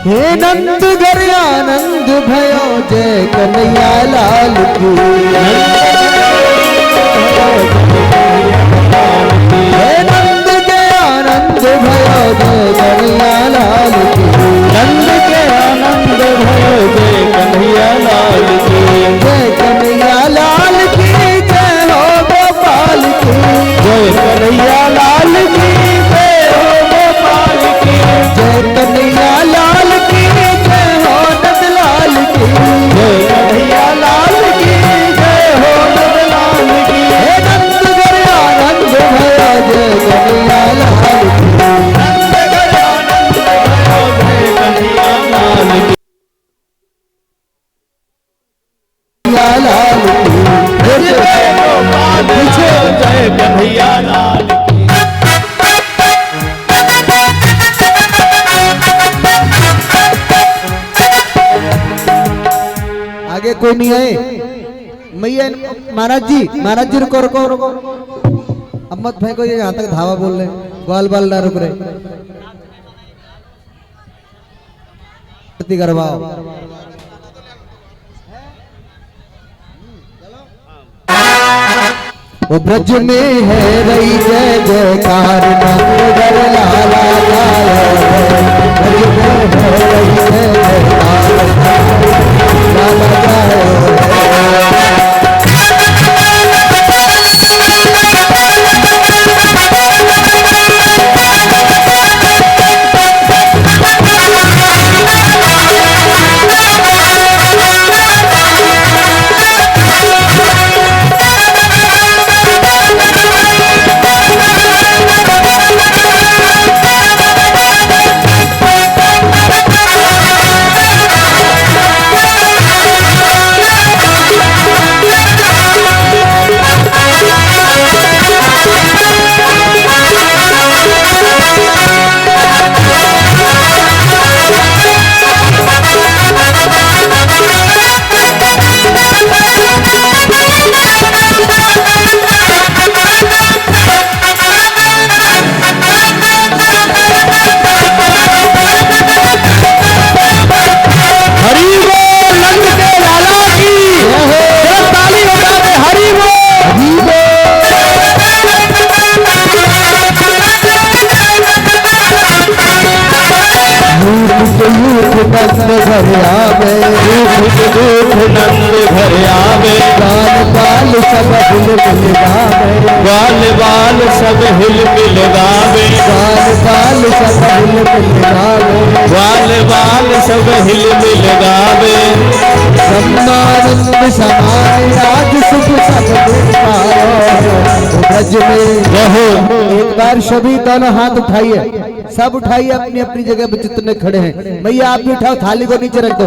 हे नंद घर आनंद भयो जय कन्हैया लाल की हे नंद के आनंद भयो जय कन्हैया लाल की नंद के आनंद भयो जय कन्हैया लाल की जय कन्हैया लाल की जय हो गोपाल की जय कन्हैया लाल की जय हो गोपाल की जय कन्हैया लाल की जय हो नंदलाल की जय कन्हैया लाल की जय हो नंदलाल की हे नंद घर आनंद भयो जय कन्हैया लाल की नंद घर आनंद भयो जय कन्हैया लाल की लाल की जय गोपाल जय कन्हैया लाल की आगे कोई नहीं है मैया महाराज जी रुको रुको रुको अब मत फेंको ये यहाँ तक धावा बोल रहे ग्वाल बाल ना रुक रहे आरती करवाओ वो ब्रज में है रही जय जयकार नंदगर लाला ब्रज में है रही जय जयकार लाला नंद घर आवे, दुख दुख नंद घर आवे, बाल बाल सब हिल मिल गावे, बाल बाल सब हिल मिल गावे, बाल बाल सब हिल मिल गावे, बाल बाल सब हिल मिल गावे। ब्रह्मानंद समाए आज सुख सब ब्रज में रहो। एक बार सभी दोनों हाथ उठाइए, सब उठाइए अपनी अपनी जगह पे जितने खड़े हैं। भैया आप भी उठाओ, थाली को नीचे रख दो,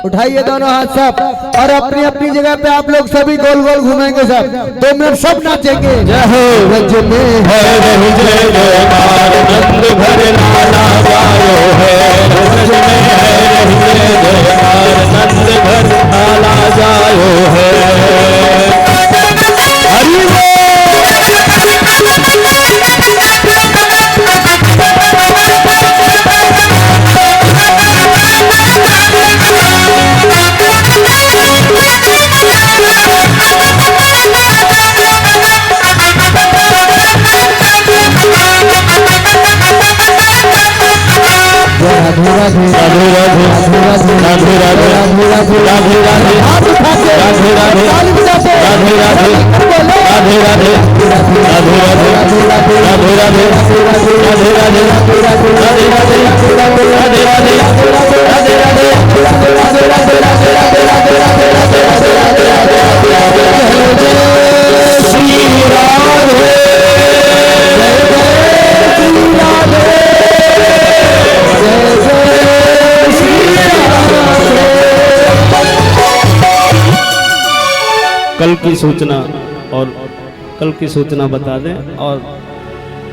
उठाइए दोनों हाथ सब, और अपनी अपनी जगह पे आप लोग सभी गोल गोल घूमेंगे सब, 2 मिनट सब नाचेंगे। जय हो ब्रज में है रही जय जयकार, नंद घर लाला गायो है, ब्रज में है रही जय जयकार, नंद घर लाला जायो है। हरि बोल। राधे राधे राधे राधे राधे राधे राधे राधे राधे राधे राधे हाथ उठा के राधे राधे ताली बजाते राधे राधे राधे राधे राधे राधे राधे राधे कल की सूचना और कल की सूचना बता दें और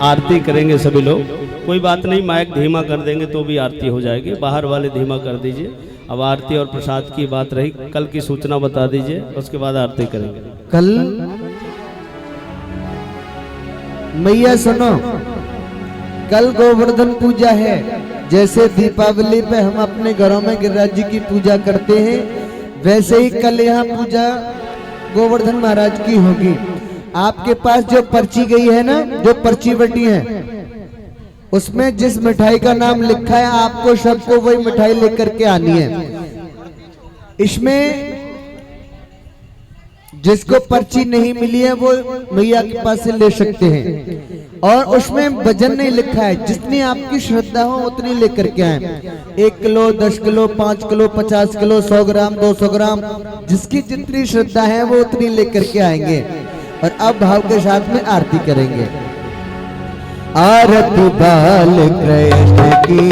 आरती करेंगे सभी लोग। कोई बात नहीं, माइक धीमा कर देंगे तो भी आरती हो जाएगी, बाहर वाले धीमा कर दीजिए। अब आरती और प्रसाद की बात रही, कल की सूचना बता दीजिए, उसके बाद आरती करेंगे। कल मैया सुनो, कल गोवर्धन पूजा है। जैसे दीपावली पे हम अपने घरों में गिरिराज जी की पूजा करते हैं, वैसे ही कल यहाँ पूजा गोवर्धन महाराज की होगी। आपके पास जो पर्ची गई है ना, जो पर्ची बटी है, उसमें जिस मिठाई का नाम लिखा है आपको सबको वही मिठाई लेकर के आनी है। इसमें जिसको पर्ची नहीं मिली है वो मैया के पास से ले सकते हैं। और उसमें वजन नहीं लिखा है, जितनी आपकी श्रद्धा हो उतनी लेकर के आए। 1 किलो, 10 किलो, 5 किलो, 50 किलो, 100 ग्राम, 200 ग्राम, जिसकी जितनी श्रद्धा है वो उतनी लेकर के आएंगे। और अब भाव के साथ में आरती करेंगे। आरती बाल कृष्ण की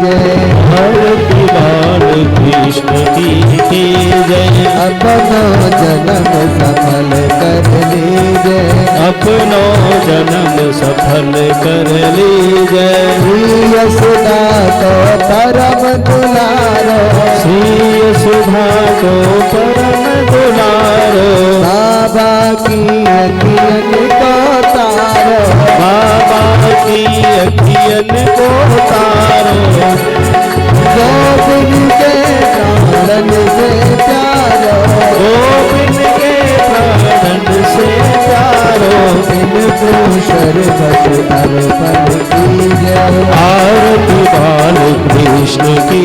जय, आरती बाल कृष्ण की जय, अपना जन्म सफल कर लीजिए, अपनो जन्म सफल कर लीजिए। श्री यशोदा को परम दुलारो, श्री यशोदा को परम दुलारो, बाबा की अखियन को तारो, बाबा की अखियन को तारो, गोविंद के प्राणन से प्यारो, गोविंद के प्राणन से प्यारो, इनको शरबत अर्पण कीजिए। आरती बाल कृष्ण की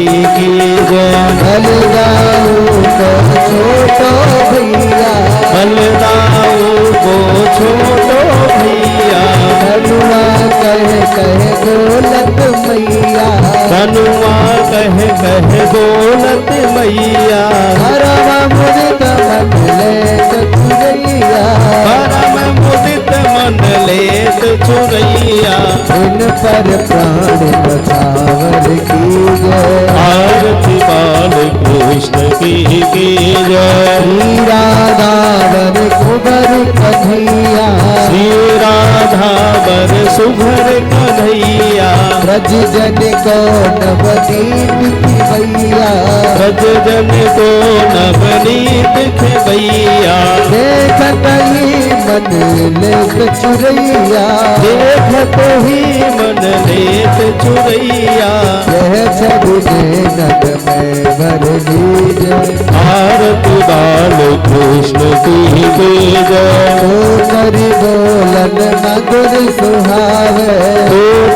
जय, बलदाऊ को छोटो भैया, बलदाऊ को छोटो भैया, हनुआ कह दौलत मैया, तनुआ कह दौलत मैया, परम मुदित मन ले चतुरैया, परम मुदित मन लेत चुरैया, इन पर प्राण बचावर कीजिए। आरती बाल कृष्ण की जय, श्री राधा वर कुबर कन्हैया, श्री राधा वर सुभर कन्हैया, ब्रज जन को नवदीप खिवैया, ब्रज जन को नवनीत खिवैया, देखत ही मन लेत चुरैया, देखत ही मन लेत चुरैया, यह सब नग में भर लीजिए। आरती बाल कृष्ण की जय, ओ तरी बोलन मधुर सुहावे,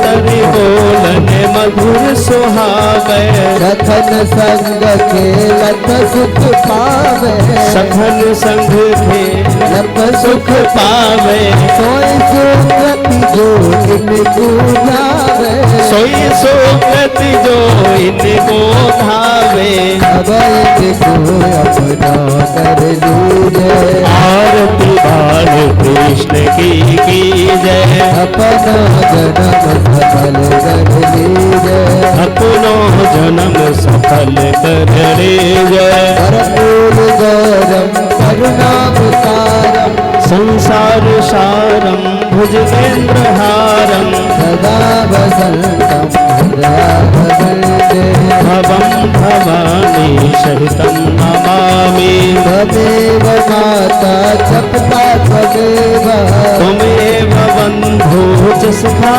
तरी बोलन मधुर सुहावे, सखन संग खेलत सुख पावे, सखन संग खेलत सुख पावे, सोई सुकृति जो इनको धावे, सोई सुकृति जो इनको धावे, अब इनको अपना कर लीजिए, आरती बाल कृष्ण की जय, अपना जन्म सफल कर लीजिए, अपनो जन्म सफल कर लीजिए, कर्पूर गौरम करुणावतारम, संसार सारम भुजगेन्द्रहारम, सदा वसंतम हृदयाभवन्ते, भवं भवानी सहितं नमामि, त्वमेव माता च पिता त्वमेव, त्वमेव बन्धु च सखा